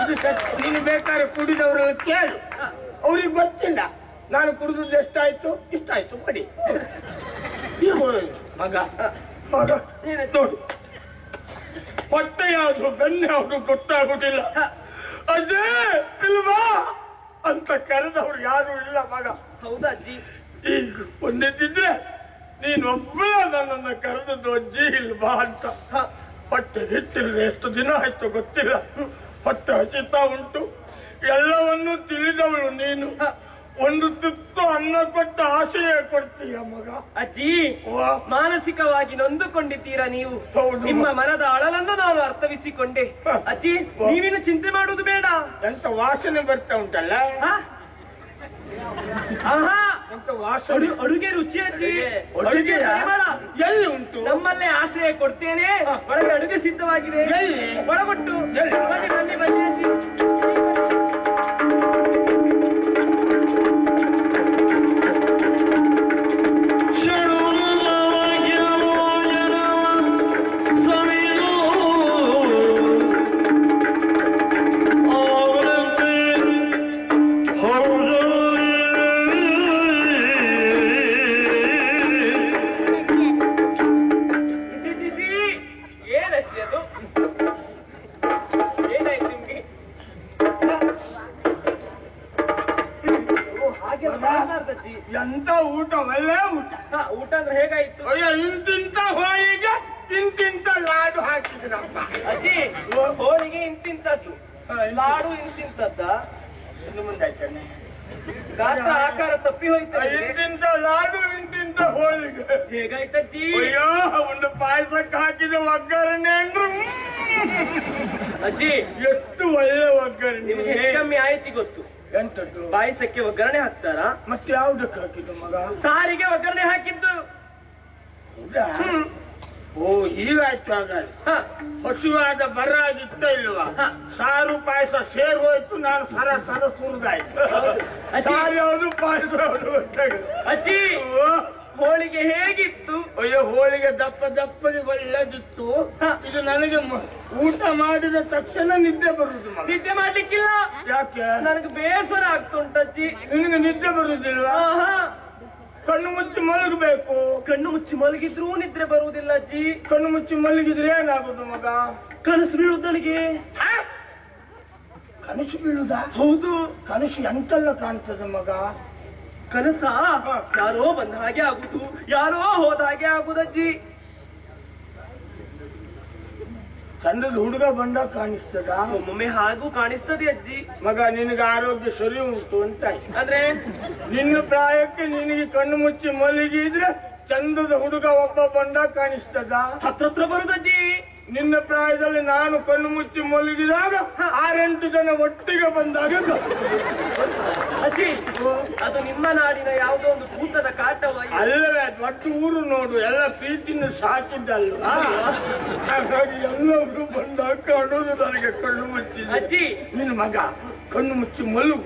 ಇದು ಸತ್ಯ. ನೀನು ಬೇಕಾದ್ರೆ ಕುಡಿದವರೆಲ್ಲ ಕೇಳು, ಅವ್ರಿಗೆ ಗೊತ್ತಿಲ್ಲ. ನಾನು ಕುಡಿದದ್ದು ಎಷ್ಟಾಯ್ತು, ಇಷ್ಟಾಯ್ತು ಕೊಡಿ. ಮಗ ಮಗ ನೋಡು, ಹೊಟ್ಟೆ ಯಾವುದು ಬೆನ್ನು ಯಾವುದು ಗೊತ್ತಾಗುದಿಲ್ಲ. ಅದೇ ಇಲ್ವಾ ಅಂತ ಕರೆದವ್ರು ಯಾರು ಇಲ್ಲ ಮಗ. ಹೌದಾ ಅಜ್ಜಿ? ಈಗ ಒಂದಿದ್ದಿದ್ರೆ ನೀನೊಬ್ಬ ನನ್ನನ್ನು ಕರೆದದ್ದು ಅಜ್ಜಿ ಇಲ್ವಾ ಅಂತ. ಹೊಟ್ಟೆ ಹೆಚ್ಚಿಲ್ಲ, ಎಷ್ಟು ದಿನ ಆಯ್ತು ಗೊತ್ತಿಲ್ಲ. ಹೊಟ್ಟೆ ಹಸಿತಾ ಉಂಟು. ಎಲ್ಲವನ್ನೂ ತಿಳಿದವಳು ನೀನು. ಒಂದು ತುತ್ತು ಅನ್ನ ಕೊಟ್ಟ ಆಶಯ ಕೊಡ್ತೀಯ ಮಗ. ಅಜ್ಜಿ, ಮಾನಸಿಕವಾಗಿ ನೊಂದುಕೊಂಡಿದ್ದೀರಾ ನೀವು. ನಿಮ್ಮ ಮನದ ಅಳಲನ್ನು ನಾನು ಅರ್ಥವಿಸಿಕೊಂಡೆ. ಅಜ್ಜಿ, ನೀವೇನು ಚಿಂತೆ ಮಾಡುವುದು ಬೇಡ. ಎಂತ ವಾಸನೆ ಬರ್ತಾ ಉಂಟಲ್ಲ, ಆಹಾ, ಎಂತ ವಾಸನೆ. ಅಡುಗೆ ರುಚಿ ಅಜ್ಜಿ. ಅಡುಗೆ ಪರಿಮಳ ಎಲ್ಲಿ ಉಂಟು? ನಮ್ಮಲ್ಲೇ ಆಶ್ರಯ ಕೊಡ್ತೇನೆ. ಒಳಗೆ ಅಡುಗೆ ಸಿದ್ಧವಾಗಿದೆ. ಎಲ್ಲಿ? ಒಳಗೊಟ್ಟು ಬನ್ನಿ ಬನ್ನಿ ಬನ್ನಿ ಅಜ್ಜಿ. ಎಂತ ಊಟ, ಒಳ್ಳೆ ಊಟ. ಊಟ ಅಂದ್ರೆ ಹೇಗಾಯ್ತು? ಅಯ್ಯೋ, ಇಂತಿಂತ ಹೋಳಿಗೆ ಇಂತಿಂತ ಲಾಡು ಹಾಕಿದ್ರಪ್ಪ. ಅಜ್ಜಿ, ಹೋಳಿಗೆ ಇಂತಿಂತದ್ದು, ಲಾಡು ಇಂತಿಂತದ್ದ. ಇನ್ನು ಮುಂದಾಯ್ತಾನೆ ಗಾತ್ರ ಆಕಾರ ತಪ್ಪಿ ಹೋಯ್ತು. ಇಂತಿಂತ ಲಾಡು ಇಂತಿಂತ ಹೋಳಿಗೆ ಹೇಗಾಯ್ತಜ್ಜಿ? ಅಯ್ಯೋ, ಒಂದು ಪಾಯಸಕ್ಕೆ ಹಾಕಿದ ಒಗ್ಗರಣೆ ಅಂದ್ರೆ ಅಜ್ಜಿ, ಎಷ್ಟು ಒಳ್ಳೆ ಒಗ್ಗರಣೆ. ನಿಮ್ಗೆ ಹೆಚ್ಚು ಕಮ್ಮಿ ಆಯ್ತಿ ಗೊತ್ತು. ಎಂತದ್ದು? ಪಾಯಸಕ್ಕೆ ಒಗ್ಗರಣೆ ಹಾಕ್ತಾರ? ಮತ್ತೆ ಯಾವ್ದಕ್ಕೆ ಹಾಕಿದ್ದು ಮಗ? ಸಾರಿಗೆ ಒಗ್ಗರಣೆ ಹಾಕಿದ್ದು. ಹೌದಾ? ಓ, ಹೀಗಾಯ್ತು. ಹಾಗಾದ್ರೆ ಹಸುವಾದ ಬರ ಆಗಿತ್ತ ಇಲ್ವಾ? ಸಾರು ಪಾಯಸ ಸೇರ್ ಹೋಯ್ತು. ನಾನು ಸರ ಸರ ಸುರಿದಾಯ್ತು. ಸಾರು ಯಾವುದು ಪಾಯಸ ಯಾವುದು ಗೊತ್ತಾಗಲ್ಲ. ಅಜ್ಜಿ, ಹೋಳಿಗೆ ಹೇಗಿತ್ತು? ಅಯ್ಯೋ, ಹೋಳಿಗೆ ದಪ್ಪ ದಪ್ಪಗೆ ಒಳ್ಳೆದಿತ್ತು. ಇದು ನನಗೆ ಊಟ ಮಾಡಿದ ತಕ್ಷಣ ನಿದ್ದೆ ಬರುದು. ನಿದ್ದೆ ಮಾಡ್ಲಿಕ್ಕಿಲ್ಲ. ಯಾಕೆ? ನನಗೆ ಬೇಸರ ಆಗ್ತುಂಟಜ್ಜಿ. ನಿನಗೆ ನಿದ್ದೆ ಬರುದಿಲ್ವಾ? ಕಣ್ಣು ಮುಚ್ಚಿ ಮಲಗಬೇಕು. ಕಣ್ಣು ಮುಚ್ಚಿ ಮಲಗಿದ್ರೂ ನಿದ್ರೆ ಬರುವುದಿಲ್ಲ ಅಜ್ಜಿ. ಕಣ್ಣು ಮುಚ್ಚಿ ಮಲಗಿದ್ರೆ ಏನಾಗುದು ಮಗ? ಕನಸು ಬೀಳುದು ನನಗೆ. ಕನಸು ಬೀಳುದಾ? ಹೌದು. ಕನಸು ಎಂತೆಲ್ಲ ಕಾಣ್ತದೆ ಮಗ? ಕನಸ ಯಾರೋ ಬಂದ ಹಾಗೆ ಆಗುದು, ಯಾರೋ ಹೋದ ಹಾಗೆ ಆಗುದಜ್ಜಿ. ಚಂದದ ಹುಡುಗ ಬಂದ ಕಾಣಿಸ್ತದ? ಒಮ್ಮೊಮ್ಮೆ ಹಾಗೂ ಕಾಣಿಸ್ತದೆ ಅಜ್ಜಿ. ಮಗ, ನಿನಗೆ ಆರೋಗ್ಯ ಸರಿ ಉಂಟು ಅಂತ. ಆದ್ರೆ ನಿನ್ನ ಪ್ರಾಯಕ್ಕೆ ನಿನಗೆ ಕಣ್ಣು ಮುಚ್ಚಿ ಮಲಗಿದ್ರೆ ಚಂದದ ಹುಡುಗ ಒಬ್ಬ ಬಂದ ಕಾಣಿಸ್ತದ? ಹತ್ರ ಬರುದಜ್ಜಿ. ನಿನ್ನ ಪ್ರಾಯದಲ್ಲಿ ನಾನು ಕಣ್ಣು ಮುಚ್ಚಿ ಮಲಗಿದಾಗ 6-8 ಜನ ಒಟ್ಟಿಗೆ ಬಂದಾಗ ಅಜ್ಜಿ, ಅದು ನಿಮ್ಮ ನಾಡಿನ ಯಾವುದೋ ಒಂದು ಭೂತದ ಕಾಟವ? ಅಲ್ಲವೇ, ದೊಡ್ಡ ಊರು ನೋಡು, ಎಲ್ಲ ಪ್ರೀತಿನ ಸಾಕಿದ್ದಲ್ವ. ಹಾಗಾಗಿ ಎಲ್ಲರೂ ಬಂದಾಗ ಕಾಣೋದು ನನಗೆ ಕಣ್ಣು ಮುಚ್ಚಿ. ಅಜ್ಜಿ, ನಿನ್ನ ಮಗ ಕಣ್ಣು ಮುಚ್ಚಿ ಮಲಗು.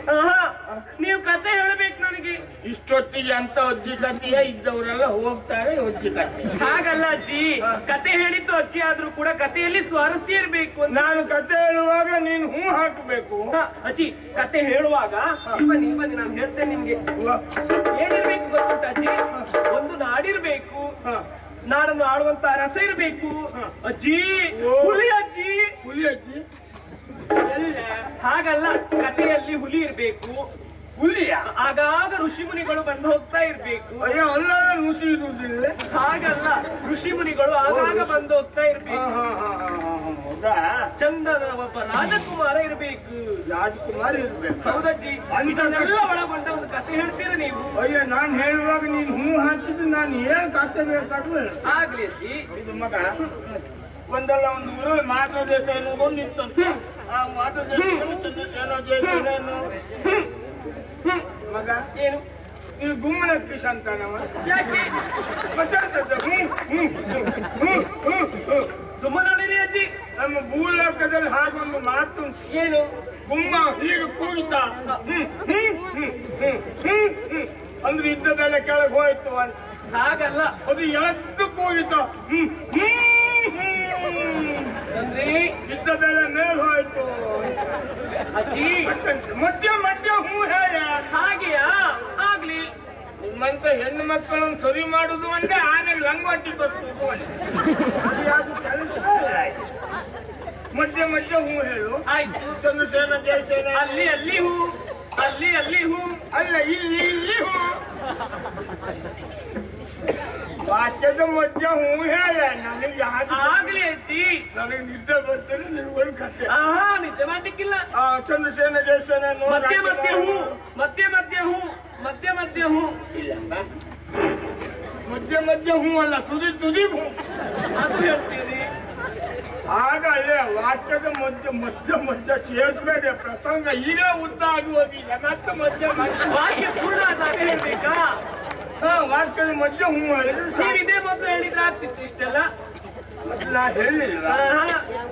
ನೀವು ಕತೆ ಹೇಳಬೇಕು ನನಗೆ. ಇಷ್ಟೊತ್ತಿಗೆ ಅಂತ ಅಜ್ಜಿ ಕಥೆಯ ಇದ್ದವರೆಲ್ಲ ಹೋಗ್ತಾರೆ. ಅಜ್ಜಿ ಕಥೆ ಹಾಗಲ್ಲ ಅಜ್ಜಿ, ಕತೆ ಹೇಳಿದ್ದು ಅಜ್ಜಿ ಆದ್ರೂ ಕೂಡ ಕಥೆಯಲ್ಲಿ ಸ್ವಾರಸ್ಯ ಇರಬೇಕು. ನಾನು ಕತೆ ಹೇಳುವಾಗ ನೀನು ಹೂ ಹಾಕಬೇಕು. ಅಜ್ಜಿ, ಕತೆ ಹೇಳುವಾಗ ಬನ್ನಿ ನಾನು ಹೇಳ್ತೇನೆ ನಿಮ್ಗೆ. ಏನಿರ್ಬೇಕು ಗೊತ್ತುಂಟ ಅಜ್ಜಿ? ಒಂದು ನಾಡಿರ್ಬೇಕು, ನಾಡನ್ನು ಆಳುವಂತ ರಸ ಇರ್ಬೇಕು ಅಜ್ಜಿ. ಹುಲಿ ಅಜ್ಜಿ. ಹುಲಿ ಅಜ್ಜಿ? ಹಾಗಲ್ಲ, ಕಥೆಯಲ್ಲಿ ಹುಲಿ ಇರ್ಬೇಕು. ಹುಲಿಯ ಆಗಾಗ ಋಷಿ ಮುನಿಗಳು ಬಂದು ಹೋಗ್ತಾ ಇರ್ಬೇಕು. ಅಯ್ಯೋ, ಅಲ್ಲ, ನುಸಿ ಇರುವುದಿಲ್ಲ. ಹಾಗಲ್ಲ, ಋಷಿ ಮುನಿಗಳು ಆಗಾಗ ಬಂದು ಹೋಗ್ತಾ ಇರ್ಬೇಕು. ಹೌದಾ? ಚಂದದ ಒಬ್ಬ ರಾಜಕುಮಾರ ಇರ್ಬೇಕು. ರಾಜಕುಮಾರ ಇರ್ಬೇಕು? ಹೌದಜ್ಜಿ. ಇದನ್ನೆಲ್ಲ ಒಳಗೊಂಡ ಒಂದು ಕತೆ ಹೇಳ್ತೀರ ನೀವು. ಅಯ್ಯೋ, ನಾನು ಹೇಳುವಾಗ ನೀನು ಹೂ ಹಾಕಿದ್ದು ನಾನು ಏನ್ ಕತೆ ಬೇಕಾದ್ರೂ ಆಗ್ಲಿ ಅಜ್ಜಿ. ಇದು ಮಗ, ಒಂದಲ್ಲ ಒಂದು ಊರಲ್ಲಿ ಮಾತಾ ದೇಶ ಅನ್ನೋದೊಂದು ಇತ್ತಂತೆ. ಆ ಮಾತಾ ದೇಶ ಮಗ ಏನು? ನೀವು ಗುಮ್ಮನ ಕಿಶ್ ಅಂತಾನವ. ಯಾಕೆ? ಸುಮ್ಮನೆ ಅಜ್ಜಿ, ನಮ್ಮ ಭೂಲೋಕದಲ್ಲಿ ಹಾಗೊಂದು ಮಾತು ಏನು? ಗುಮ್ಮ ಹೀಗೆ ಕೂಗಿತ ಅಂದ್ರೆ ಇದ್ದದೆಲ್ಲ ಕೆಳಗೆ ಹೋಯ್ತು ಅಂತ. ಹಾಗಲ್ಲ ಅದು ಎಷ್ಟಕ್ಕೆ ಹೋಗಿತ್ತು? ಅಂದ್ರೆ ಇದ್ದದೆಲ್ಲ ಮೇಲ್ ಹೋಯ್ತು. ಅಜ್ಜಿ ಮಧ್ಯ ಮಧ್ಯ ಹೂ ಹೇಳ. ಹಾಗೆಯಾ? ಆಗ್ಲಿ. ನಿಮ್ಮಂತ ಹೆಣ್ಣು ಮಕ್ಕಳನ್ನು ಸರಿ ಮಾಡುದು ಅಂದ್ರೆ ಆಮೇಲೆ ಲಂಗೋಟಿ ಕೊಟ್ಟು ಮಧ್ಯ ಮಧ್ಯ ಹೂ ಹೇಳು. ಆಯ್ತು. ಚಂದ್ರಸೇನ ಜಯಸೇನ. ಅಲ್ಲಿ ಅಲ್ಲಿ ಹೂ, ಅಲ್ಲಿ ಅಲ್ಲಿ ಹೂ. ಅಲ್ಲ ಇಲ್ಲಿ ಇಲ್ಲಿ ಹೂ. ವಾಕ್ಯದ ಮಧ್ಯ ಹೂ ಹೇಳ. ನನಗೆ ಆಗ್ಲಿ ಅಜ್ಜಿ. ನನಗೆ ನಿದ್ದೆ ಬರ್ತೇನೆ. ನಿನ್ಗೊಂದು ಕಥೆ. ಆಹಾ, ನಿದ್ದೆ ಮಾಡ್ಲಿಕ್ಕಿಲ್ಲ. ಚಂದ್ರಸೇನ ಜಯಸೇನ ಮಧ್ಯ ಮಧ್ಯ ಹೂ, ಮಧ್ಯ ಮಧ್ಯ ಹೂ, ಮಧ್ಯ ಮಧ್ಯ ಹೂ. ಮಧ್ಯ ಮಧ್ಯ ಹೂ ಅಲ್ಲ, ತುದಿ ತುದಿ ಹೂ. ಅದು ಹೇಳ್ತೀರಿ. ಆಗ ಅಲ್ಲೇ ವಾಕ್ಯದ ಮಧ್ಯ ಮಧ್ಯ ಮಧ್ಯ ಸೇರ್ಸ್ಬೇಡಿ. ಪ್ರಸಂಗ ಈಗ ಉದ್ದ ಆಗುವುದಿಲ್ಲ. ಮತ್ತೆ ಮಧ್ಯ ಮಧ್ಯ ವಾಕ್ಯ ಪೂರ್ಣ ಆದಾಗ ಹೇಳ್ಬೇಕಾ? ವಾಕ್ಯದ ಮಧ್ಯ ಹೂ ಹೇಳಿದ್ರೆ ನೀವು ಇದೇ ಮೊದಲು ಹೇಳಿದ್ರೆ ಆಗ್ತಿತ್ತು ಇಷ್ಟೆಲ್ಲ. ನಾ ಹೇಳಿಲ್ಲ.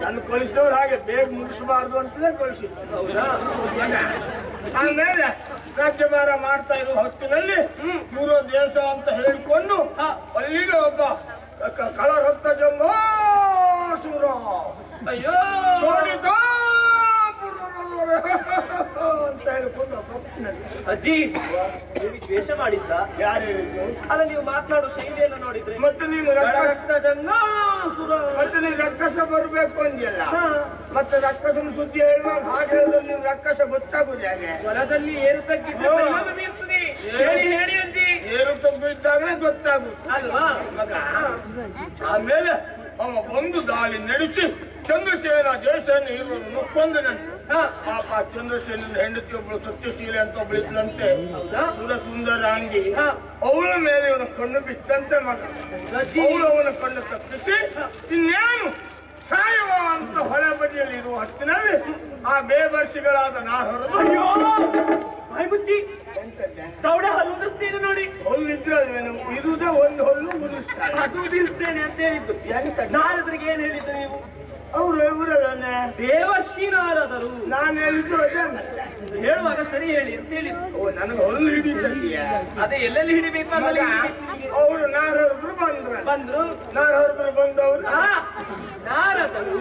ನಾನು ಕಳಿಸಿದವ್ರು ಹಾಗೆ ಬೇಗ ಮುಗಿಸಬಾರ್ದು ಅಂತಲೇ ಕಳಿಸಿದ್ರು. ಹೌದಾ? ಆಮೇಲೆ ರಾಜ್ಯಭಾರ ಮಾಡ್ತಾ ಇರೋ ಹೊತ್ತಿನಲ್ಲಿ ಇವರು ದೇಶ ಅಂತ ಹೇಳಿಕೊಂಡು ಅಲ್ಲಿಗೆ ಒಬ್ಬ ಕಳರಕ್ತ ಜಂಬಾಸುರ ಅಯ್ಯೋ ನೋಡಿದ ಅಂತ ಹೇಳಿಕೊಂಡು ಅಜ್ಜಿ ನೀವು ದ್ವೇಷ ಮಾಡಿದ್ದ? ಯಾರು ಹೇಳಿದ್ರು? ಅಲ್ಲ, ನೀವು ಮಾತನಾಡೋ ಶೈಲಿಯನ್ನು ನೋಡಿದ್ರೆ ಮತ್ತೆ ನೀವು ರಕ್ತ ಜಂಗಾಸುರ. ಮತ್ತೆ ನೀವು ರಕ್ಕಸ ಬರ್ಬೇಕು ಅಂದ್ಯಲ್ಲ. ಮತ್ತೆ ರಕ್ಕಸನ ಸುದ್ದಿ ಹೇಳುವಾಗ ಹಾಗೆ ಹೇಳಿದ್ರೆ ನೀವು ರಕ್ಕಸ ಗೊತ್ತಾಗುದು ಹೇಗೆ? ಸ್ವರದಲ್ಲಿ ಏರು ತಗ್ಗಿದ್ರೆ ಪರಿಣಾಮ ಬೀರ್ತದೆ. ಹೇಳಿ ಹೇಳಿ ಅಜ್ಜಿ. ಏರು ತಗ್ಗು ಇದ್ದಾಗಲೇ ಗೊತ್ತಾಗುದು ಅಲ್ವಾ? ಆಮೇಲೆ ಅವ ಒಂದು ದಾಳಿ ನಡೆಸಿ ಚಂದ್ರಸೇನ ಜಯಸೇನ ಇವರನ್ನು ಕೊಂದನಂತೆ. ಪಾಪ ಚಂದ್ರಸೇನ ಹೆಂಡತಿ ಒಬ್ಬಳು ಸತ್ಯಶೀಲೆ ಅಂತ ಒಬ್ಳು ಇದ್ದಂತೆ. ಸುಂದರ ಅಂಗಿ. ಅವಳ ಮೇಲೆ ಇವನ ಕಣ್ಣು ಬಿತ್ತಂತೆ ಮಗ. ಅವಳು ಅವನ ಕಣ್ಣು ತಪ್ಪಿಸಿ ಇನ್ನೇನು ಸಾಯುವ ಅಂತ ಹೊಳೆ ಬದಿಯಲ್ಲಿ ಇರುವ ಹೊತ್ತಿನಲ್ಲಿ ಆ ಬೇಬರ್ಸಿಗಳಾದ ನಾಹರರು ಬಾಯ್ಬುಚ್ಚಿ ದೌಡ ಹಲ್ಲುದಿಸ್ತೇನೆ ನೋಡಿ. ಹೊಲ್ಲಿದ್ರೇನು ಇರುವುದೇ ಒಂದು ಹೊಲ್ಲು ಉದಿಸ್ತಾರೆ. ಅದು ಉದಿಸ್ತೇನೆ ಅಂತ ಹೇಳಿದ್ದು. ನಾರದರಿಗೆ ಏನ್ ಹೇಳಿದ್ದು ನೀವು? ಅವರು ಇವರಲ್ಲೇ ದೇವರ್ಷಿ ನಾರದರು. ನಾನು ಹೇಳಿದ್ದು ಅದೇ ಹೇಳುವಾಗ ಸರಿ ಹೇಳಿ ಅಂತ ಹೇಳಿದ್ದು. ನನಗೆ ಹೊಲ್ಲು ಹಿಡಿದೀಯ. ಅದೇ ಎಲ್ಲೆಲ್ಲಿ ಹಿಡಿಬೇಕು ಅವರು ನಾರದ್ರು ಬಂದ್ರು. ನಾರದ್ರು ಬಂದವರು ನಾರದರು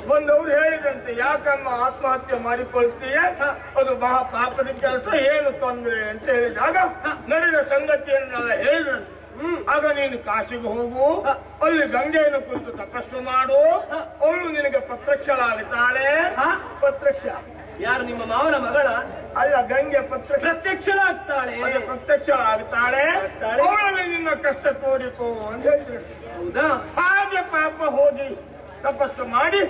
ಬಂದವರು ಹೇಳಿದಂತೆ, ಯಾಕಮ್ಮ ಆತ್ಮಹತ್ಯೆ ಮಾಡಿಕೊಳ್ತೀಯ? ಅದು ಮಹಾ ಪಾಪದ ಕೆಲಸ, ಏನು ತೊಂದರೆ ಅಂತ ಹೇಳಿದಾಗ ನಡೆದ ಸಂಗತಿಯನ್ನೆಲ್ಲ ಹೇಳಿದಂತೆ. ಆಗ ನೀನು ಕಾಶಿಗೆ ಹೋಗು, ಅಲ್ಲಿ ಗಂಗೆಯನ್ನು ಕುರಿತು ತಪಸ್ಸು ಮಾಡು, ಅವಳು ನಿನಗೆ ಪ್ರತ್ಯಕ್ಷಳಾಗುತ್ತಾಳೆ. ಪ್ರತ್ಯಕ್ಷ ಯಾರು? ನಿಮ್ಮ ಮಾವನ ಮಗಳ? ಅಲ್ಲ, ಗಂಗೆ ಪ್ರತ್ಯಕ್ಷಳಾಗ್ತಾಳೆ. ಪ್ರತ್ಯಕ್ಷಳಾಗುತ್ತಾಳೆ. ಅವಳಲ್ಲಿ ನಿನ್ನ ಕಷ್ಟ ತೋರಿಕೋ ಅಂತ ಹೇಳಿದ್ರು. ಹೌದಾ? ಹಾಗೆ ಪಾಪ ಹೋಗಿ ತಪಸ್ಸು ಮಾಡಿ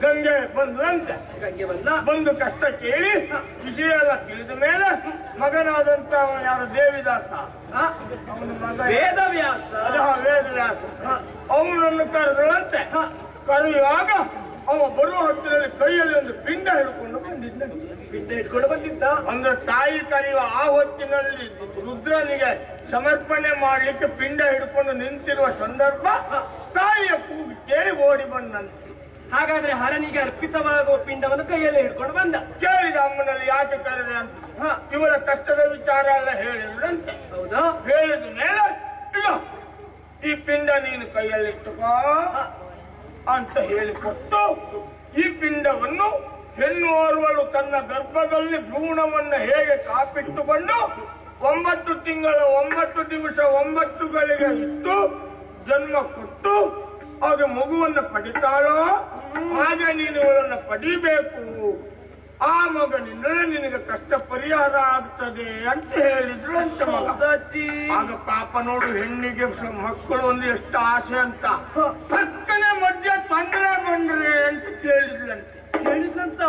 ಗಂಗೆ ಬಂದಂತೆ. ಗಂಗೆ ಬಂದು ಕಷ್ಟ ಕೇಳಿ ವಿಷಯ ಎಲ್ಲ ತಿಳಿದ ಮೇಲೆ ಮಗನಾದಂತ ಯಾರು ದೇವಿದಾಸ, ಅವನ ಮಗ ವೇದವ್ಯಾಸ. ವೇದವ್ಯಾಸ ಅವನನ್ನು ಕರೆದಳಂತೆ. ಕರೆಯುವಾಗ ಅವ ಬರುವ ಹೊತ್ತಿನಲ್ಲಿ ಕೈಯಲ್ಲಿ ಒಂದು ಪಿಂಡ ಹಿಡ್ಕೊಂಡು ಬಂದಿದ್ದ. ಪಿಂಡ ಹಿಡ್ಕೊಂಡು ಬಂದಿದ್ದ ಅಂದ್ರೆ ತಾಯಿ ಕರೆಯುವ ಆ ಹೊತ್ತಿನಲ್ಲಿ ರುದ್ರನಿಗೆ ಸಮರ್ಪಣೆ ಮಾಡ್ಲಿಕ್ಕೆ ಪಿಂಡ ಹಿಡ್ಕೊಂಡು ನಿಂತಿರುವ ಸಂದರ್ಭ ತಾಯಿಯ ಕೂಗು ಕೇಳಿ ಓಡಿ ಬಂದಂತೆ. ಹಾಗಾದ್ರೆ ಹರನಿಗೆ ಅರ್ಪಿತವಾಗುವ ಪಿಂಡವನ್ನು ಕೈಯಲ್ಲಿ ಹಿಡ್ಕೊಂಡು ಬಂದ. ಕೇಳಿದ ಅಮ್ಮನಲ್ಲಿ ಯಾಕೆ ಕರೆದೆ ಅಂತ. ಇವಳ ಕಷ್ಟದ ವಿಚಾರ ಎಲ್ಲ ಹೇಳಿದ್ರಂತೆ. ಹೌದಾ? ಹೇಳಿದ ಮೇಲೆ ಈ ಪಿಂಡ ನೀನು ಕೈಯಲ್ಲಿಟ್ಟುಕೋ ಅಂತ ಹೇಳಿಕೊಟ್ಟು ಈ ಪಿಂಡವನ್ನು ಹೆಣ್ಣು ಓರ್ವಳು ತನ್ನ ಗರ್ಭದಲ್ಲಿ ಭ್ರೂಣವನ್ನು ಹೇಗೆ ಕಾಪಿಟ್ಟುಕೊಂಡು 9 ತಿಂಗಳ 9 ದಿವಸ 9 ಗಳಿಗೆ ಇಟ್ಟು ಜನ್ಮ ಕೊಟ್ಟು ಹಾಗೆ ಮಗುವನ್ನು ಪಡಿತಾಳೋ ಹಾಗೆ ನೀನು ಇವಳನ್ನು ಪಡಿಬೇಕು. ಆ ಮಗನಿಂದಲೇ ನಿನಗೆ ಕಷ್ಟ ಪರಿಹಾರ ಆಗ್ತದೆ ಅಂತ ಹೇಳಿದ್ರು ಅಂತ ಮಗ. ಆಗ ಪಾಪ ನೋಡು, ಹೆಣ್ಣಿಗೆ ಮಕ್ಕಳು ಒಂದು ಎಷ್ಟು ಆಸೆ ಅಂತ. ಪಕ್ಕನೆ ಮಧ್ಯ ತೊಂದರೆ ಬಂದ್ರೆ ಅಂತ ಕೇಳಿದ್ಲಂತೆ. ಹೇಳಿದ್ಲಂತ?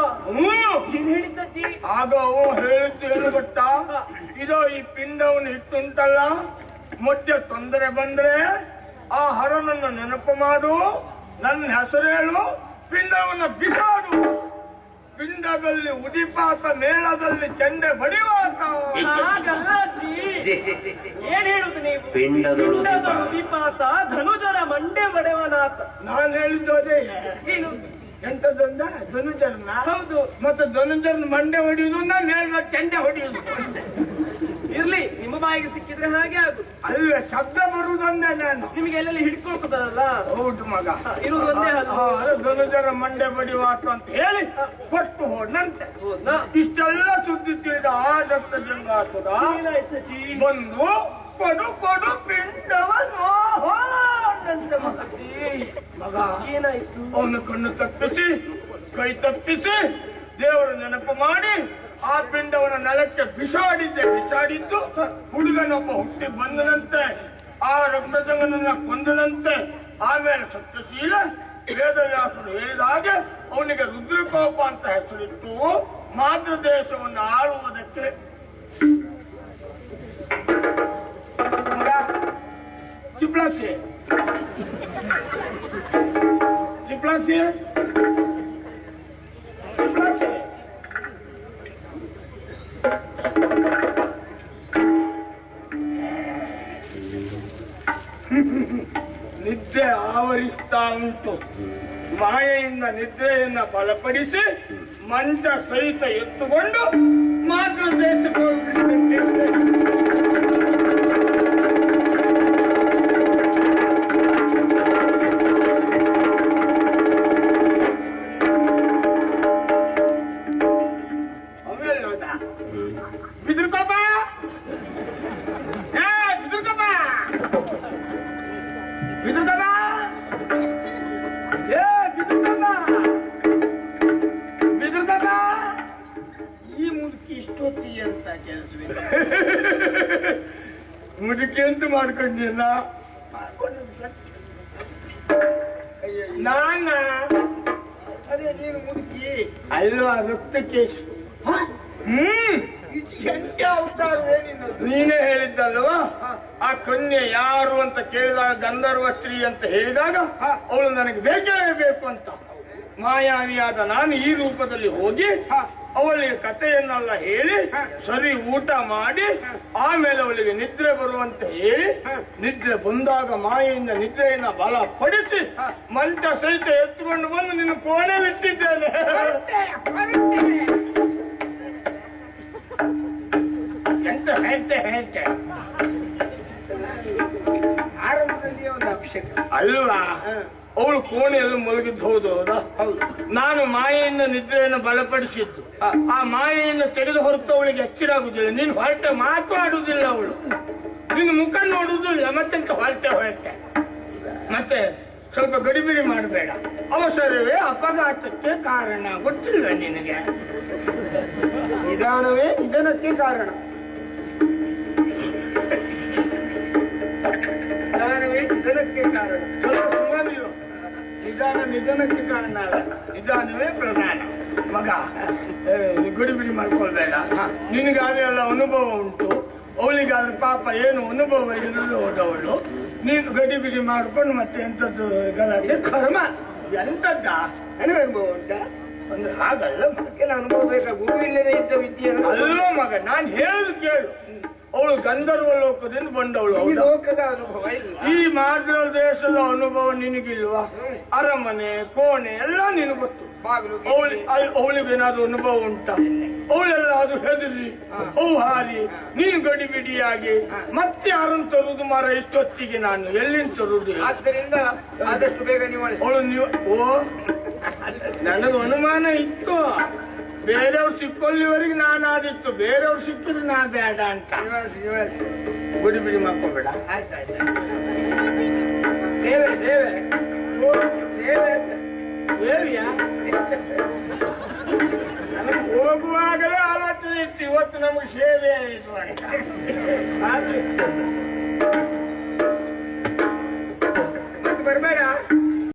ಏನ್ ಹೇಳಿದ್ದಿ? ಆಗ ಅವು ಹೇಳಿದ್ದು ಏನು ಗೊತ್ತಾ? ಇದೋ ಈ ಪಿಂಡವನ್ನು ಇಟ್ಟುಂಟಲ್ಲ, ಮಧ್ಯ ತೊಂದರೆ ಬಂದ್ರೆ ಆ ಹರನನ್ನು ನೆನಪು ಮಾಡು, ನನ್ನ ಹೆಸರೇಳು, ಪಿಂಡವನ್ನು ಬಿಸಾಡು. ಪಿಂಡದಲ್ಲಿ ಉದಿಪಾತ, ಮೇಳದಲ್ಲಿ ಚೆಂಡೆ ಬಡಿವಾತ. ಹಾಗಲ್ಲ ಅಜ್ಜಿ. ಏನ್ ಹೇಳುದು ನೀವು? ಪಿಂಡದೊಳು ಉದಿಪಾತ, ಧನುಜರ ಮಂಡೆ ಬಡೆವನಾಥ. ನಾನು ಹೇಳಿದ್ದು ಅದೇ. ಏನು ಎಂತದೊಂದ ಧನುಜರನ್ನ? ಹೌದು. ಮತ್ತೆ ಧನುಜರನ್ನ ಮಂಡೆ ಹೊಡೆಯುವುದು, ನಾನು ಚೆಂಡೆ ಹೊಡೆಯುವುದು. ಇರ್ಲಿ, ನಿಮ್ಮ ಬಾಯಿಗೆ ಸಿಕ್ಕಿದ್ರೆ ಹಾಗೆ ಆಗುದು. ಅಲ್ಲ, ಶಬ್ದ ಬರುವುದೊಂದೇ ನಾನು. ನಿಮಗೆ ಎಲ್ಲೆಲ್ಲಿ ಹಿಡ್ಕೊಳ್ತದಲ್ಲ. ಹೌದು ಮಗ, ಇರುವುದು ಒಂದೇ ಹಲ್ಲು. ಧನುಜರ ಮಂಡೆ ಬಡಿವಾತು ಅಂತ ಹೇಳಿ ಕೊಟ್ಟು ಹೋದಂತೆ. ಹೌದಾ? ಇಷ್ಟೆಲ್ಲ ಸುದ್ದಿ ತಿಳಿದ ಆ ದತ್ತ ಜಂಗಾಸುರ ಏನಾಯ್ತು ಅಜ್ಜಿ? ಬಂದು ಕೊಡು ಕೊಡು ಪಿಂಡವನ್ನು ಅಂದಂತೆ ಮಗ. ಏನಾಯ್ತು? ಅವನ ಕಣ್ಣು ತಪ್ಪಿಸಿ ಕೈ ತಪ್ಪಿಸಿ ದೇವರ ನೆನಪು ಮಾಡಿ ಆ ಪಿಂಡವನ ನೆಲಕ್ಕೆ ಬಿಸಾಡಿದ್ದು ಹುಡುಗನೊಬ್ಬ ಹುಟ್ಟಿ ಬಂದನಂತೆ. ಆ ರಕ್ತಜಂಗನನ್ನ ಕೊಂದನಂತೆ. ಆಮೇಲೆ ಸಪ್ತಶೀಲ ವೇದವ್ಯಾಸರು ಹೇಳಿದ ಹಾಗೆ ಅವನಿಗೆ ರುದ್ರಕೋಪ ಅಂತ ಹೆಸರಿಟ್ಟು ಮಾತೃ ದೇಶವನ್ನು ಆಳುವುದಕ್ಕೆ ಚಿಪ್ಲಾಸಿ ಚಿಪ್ಲಾಸಿ ಚಿಪ್ಲಾಸಿ ನಿದ್ದೆ ಆವರಿಸ್ತಾ ಉಂಟು. ಮಾಯೆಯಿಂದ ನಿದ್ರೆಯನ್ನ ಬಲಪಡಿಸಿ ಮಂಚ ಸಹಿತ ಎತ್ತುಕೊಂಡು ಮಾತೃ ದೇಶಕ್ಕೆ ಹೋಗ್ಬಿಟ್ಟಿದ್ದೆ. ಆಮೇಲೆ ನೋಡ ಬಿದ್ರಕಪ್ಪ, ಬಿದ್ರಕಪ್ಪ, ಬಿದ್ರಕಪ್ಪ, ಬಿದ್ರಕಪ್ಪ. ಈ ಮುದುಕಿ ಇಷ್ಟೊತ್ತಿ ಅಂತ ಕೆಲಸವಿಲ್ಲ. ಮುದುಕಿ ಅಂತ ಮಾಡ್ಕೊಂಡಿಲ್ಲ ನಾನ. ಅದೇ ನೀನು ಮುದುಕಿ ಅಲ್ವಾ? ರಕ್ತಕೇಶ್. ಎಂತ ಅವತಾರವೇ ನಿನ್ನದು? ನೀನೇ ಹೇಳಿದ್ದಲ್ವಾ ಆ ಕನ್ಯೆ ಯಾರು ಅಂತ ಕೇಳಿದಾಗ ಗಂಧರ್ವ ಸ್ತ್ರೀ ಅಂತ ಹೇಳಿದಾಗ ಅವಳು ನನಗೆ ಬೇಕೇ ಬೇಕು ಅಂತ. ಮಾಯಾವಿಯಾದ ನಾನು ಈ ರೂಪದಲ್ಲಿ ಹೋಗಿ ಅವಳಿಗೆ ಕಥೆಯನ್ನೆಲ್ಲ ಹೇಳಿ ಸರಿ ಊಟ ಮಾಡಿ ಆಮೇಲೆ ಅವಳಿಗೆ ನಿದ್ರೆ ಬರುವಂತೆ ಹೇಳಿ ನಿದ್ರೆ ಬಂದಾಗ ಮಾಯೆಯಿಂದ ನಿದ್ರೆಯನ್ನ ಬಲ ಪಡಿಸಿ ಮಂಚ ಸಹಿತ ಎತ್ತುಕೊಂಡು ಬಂದು ನಿನ್ನ ಕೋಣೆಯಲ್ಲಿ ಇಟ್ಟಿದ್ದೇನೆ. ಎಂತ ಹೇಳ್ತೆ ಹೇಳ್ತೆ ಆರಂಭದಲ್ಲಿ ಒಂದು ಅಭಿಷೇಕ ಅಲ್ವಾ? ಅವಳು ಕೋಣೆಯಲ್ಲಿ ಮಲಗಿದ್ದು ಹೌದು ಹೌದಾ? ನಾನು ಮಾಯೆಯಿಂದ ನಿದ್ರೆಯನ್ನು ಬಲಪಡಿಸಿದ್ದು. ಆ ಮಾಯೆಯನ್ನು ತೆಗೆದು ಹೊರತು ಅವಳಿಗೆ ಎಚ್ಚರಾಗುದಿಲ್ಲ. ನೀನು ಹೊರಟೆ ಮಾತಾಡುವುದಿಲ್ಲ, ಅವಳು ನಿನ್ನ ಮುಖ ನೋಡುವುದಿಲ್ಲ. ಮತ್ತೆಂತ ಹೊರಟೆ ಮತ್ತೆ ಸ್ವಲ್ಪ ಗಡಿಬಿಡಿ ಮಾಡಬೇಡ. ಅವಸರವೇ ಅಪಘಾತಕ್ಕೆ ಕಾರಣ. ಗೊತ್ತಿಲ್ವ ನಿನಗೆ? ನಿಧಾನವೇ ನಿಧನಕ್ಕೆ ಕಾರಣ. ನಿಧಾನವೇ ನಿಧನಕ್ಕೆ ಕಾರಣ. ಸುಮಾರು ನಿಧಾನ ನಿಧನಕ್ಕೆ ಕಾರಣ ಅಲ್ಲ, ನಿಧಾನವೇ ಪ್ರಧಾನ. ಮಗ, ಗಡಿಬಿಡಿ ಮಾಡ್ಕೊಳ್ಬೇಡ. ನಿನಗಾದ್ರೆ ಎಲ್ಲ ಅನುಭವ ಉಂಟು, ಅವಳಿಗಾದ್ರೆ ಪಾಪ ಏನು ಅನುಭವ ಇರಲು ಹೋದವಳು. ನೀನು ಗಡಿಬಿಡಿ ಮಾಡ್ಕೊಂಡು ಮತ್ತೆ ಎಂತದ್ದು ಗಲಾಟೆ ಕರ್ಮ. ಎಂತದ್ದ ನನಗೆ ಅನುಭವ ಉಂಟ ಅಂದ್ರೆ ಹಾಗಲ್ಲ. ಮಗನ ಅನುಭವ ಬೇಕಾ? ಗುರುವಿಲ್ಲದೆ ಇದ್ದ ವಿದ್ಯೆ ಅಲ್ಲ ಮಗ. ನಾನು ಹೇಳುದು ಕೇಳು. ಅವಳು ಗಂಧರ್ವ ಲೋಕದಿಂದ ಬಂದವಳು. ಲೋಕದ ಅನುಭವ ಇಲ್ಲ. ಈ ಮಾದ್ರ ದೇಶದ ಅನುಭವ ನಿನಗಿಲ್ವಾ? ಅರಮನೆ ಕೋಣೆ ಎಲ್ಲ ನಿನಗೆ ಗೊತ್ತು. ಅವಳಿಗೆ ಏನಾದ್ರು ಅನುಭವ ಉಂಟ? ಅವಳೆಲ್ಲ ಅದು ಹೆದರಿ ಅವು ಹಾರಿ ನೀನು ಗಡಿಬಿಡಿಯಾಗಿ ಮತ್ತೆ ಯಾರನ್ನು ತರುವುದು ಮಾರ? ಇಷ್ಟೊತ್ತಿಗೆ ನಾನು ಎಲ್ಲಿಂದ ತರುವುದು? ಆದ್ದರಿಂದ ಆದಷ್ಟು ಬೇಗ ನೀವು ಓ ನನಗೆ ಅನುಮಾನ ಇತ್ತು. ಬೇರೆಯವ್ರು ಸಿಕ್ಕೊಳ್ಳಿವರೆಗೆ ನಾನು ಆದಿತ್ತು, ಬೇರೆಯವ್ರು ಸಿಕ್ಕಿದ್ರೆ ನಾ ಬೇಡ ಅಂತ. ಗಡಿಬಿಡಿ ಮಾಡ್ಕೋಬೇಡ. ಸೇವೆ ಸೇವೆ ಸೇವೆ ಸೇವೆಯಾ? ನನಗೆ ಹೋಗುವಾಗಲೇ ಆಲೋಚನೆ ಇತ್ತು, ಇವತ್ತು ನಮಗೆ ಸೇವೆ ಆಯ್ತು.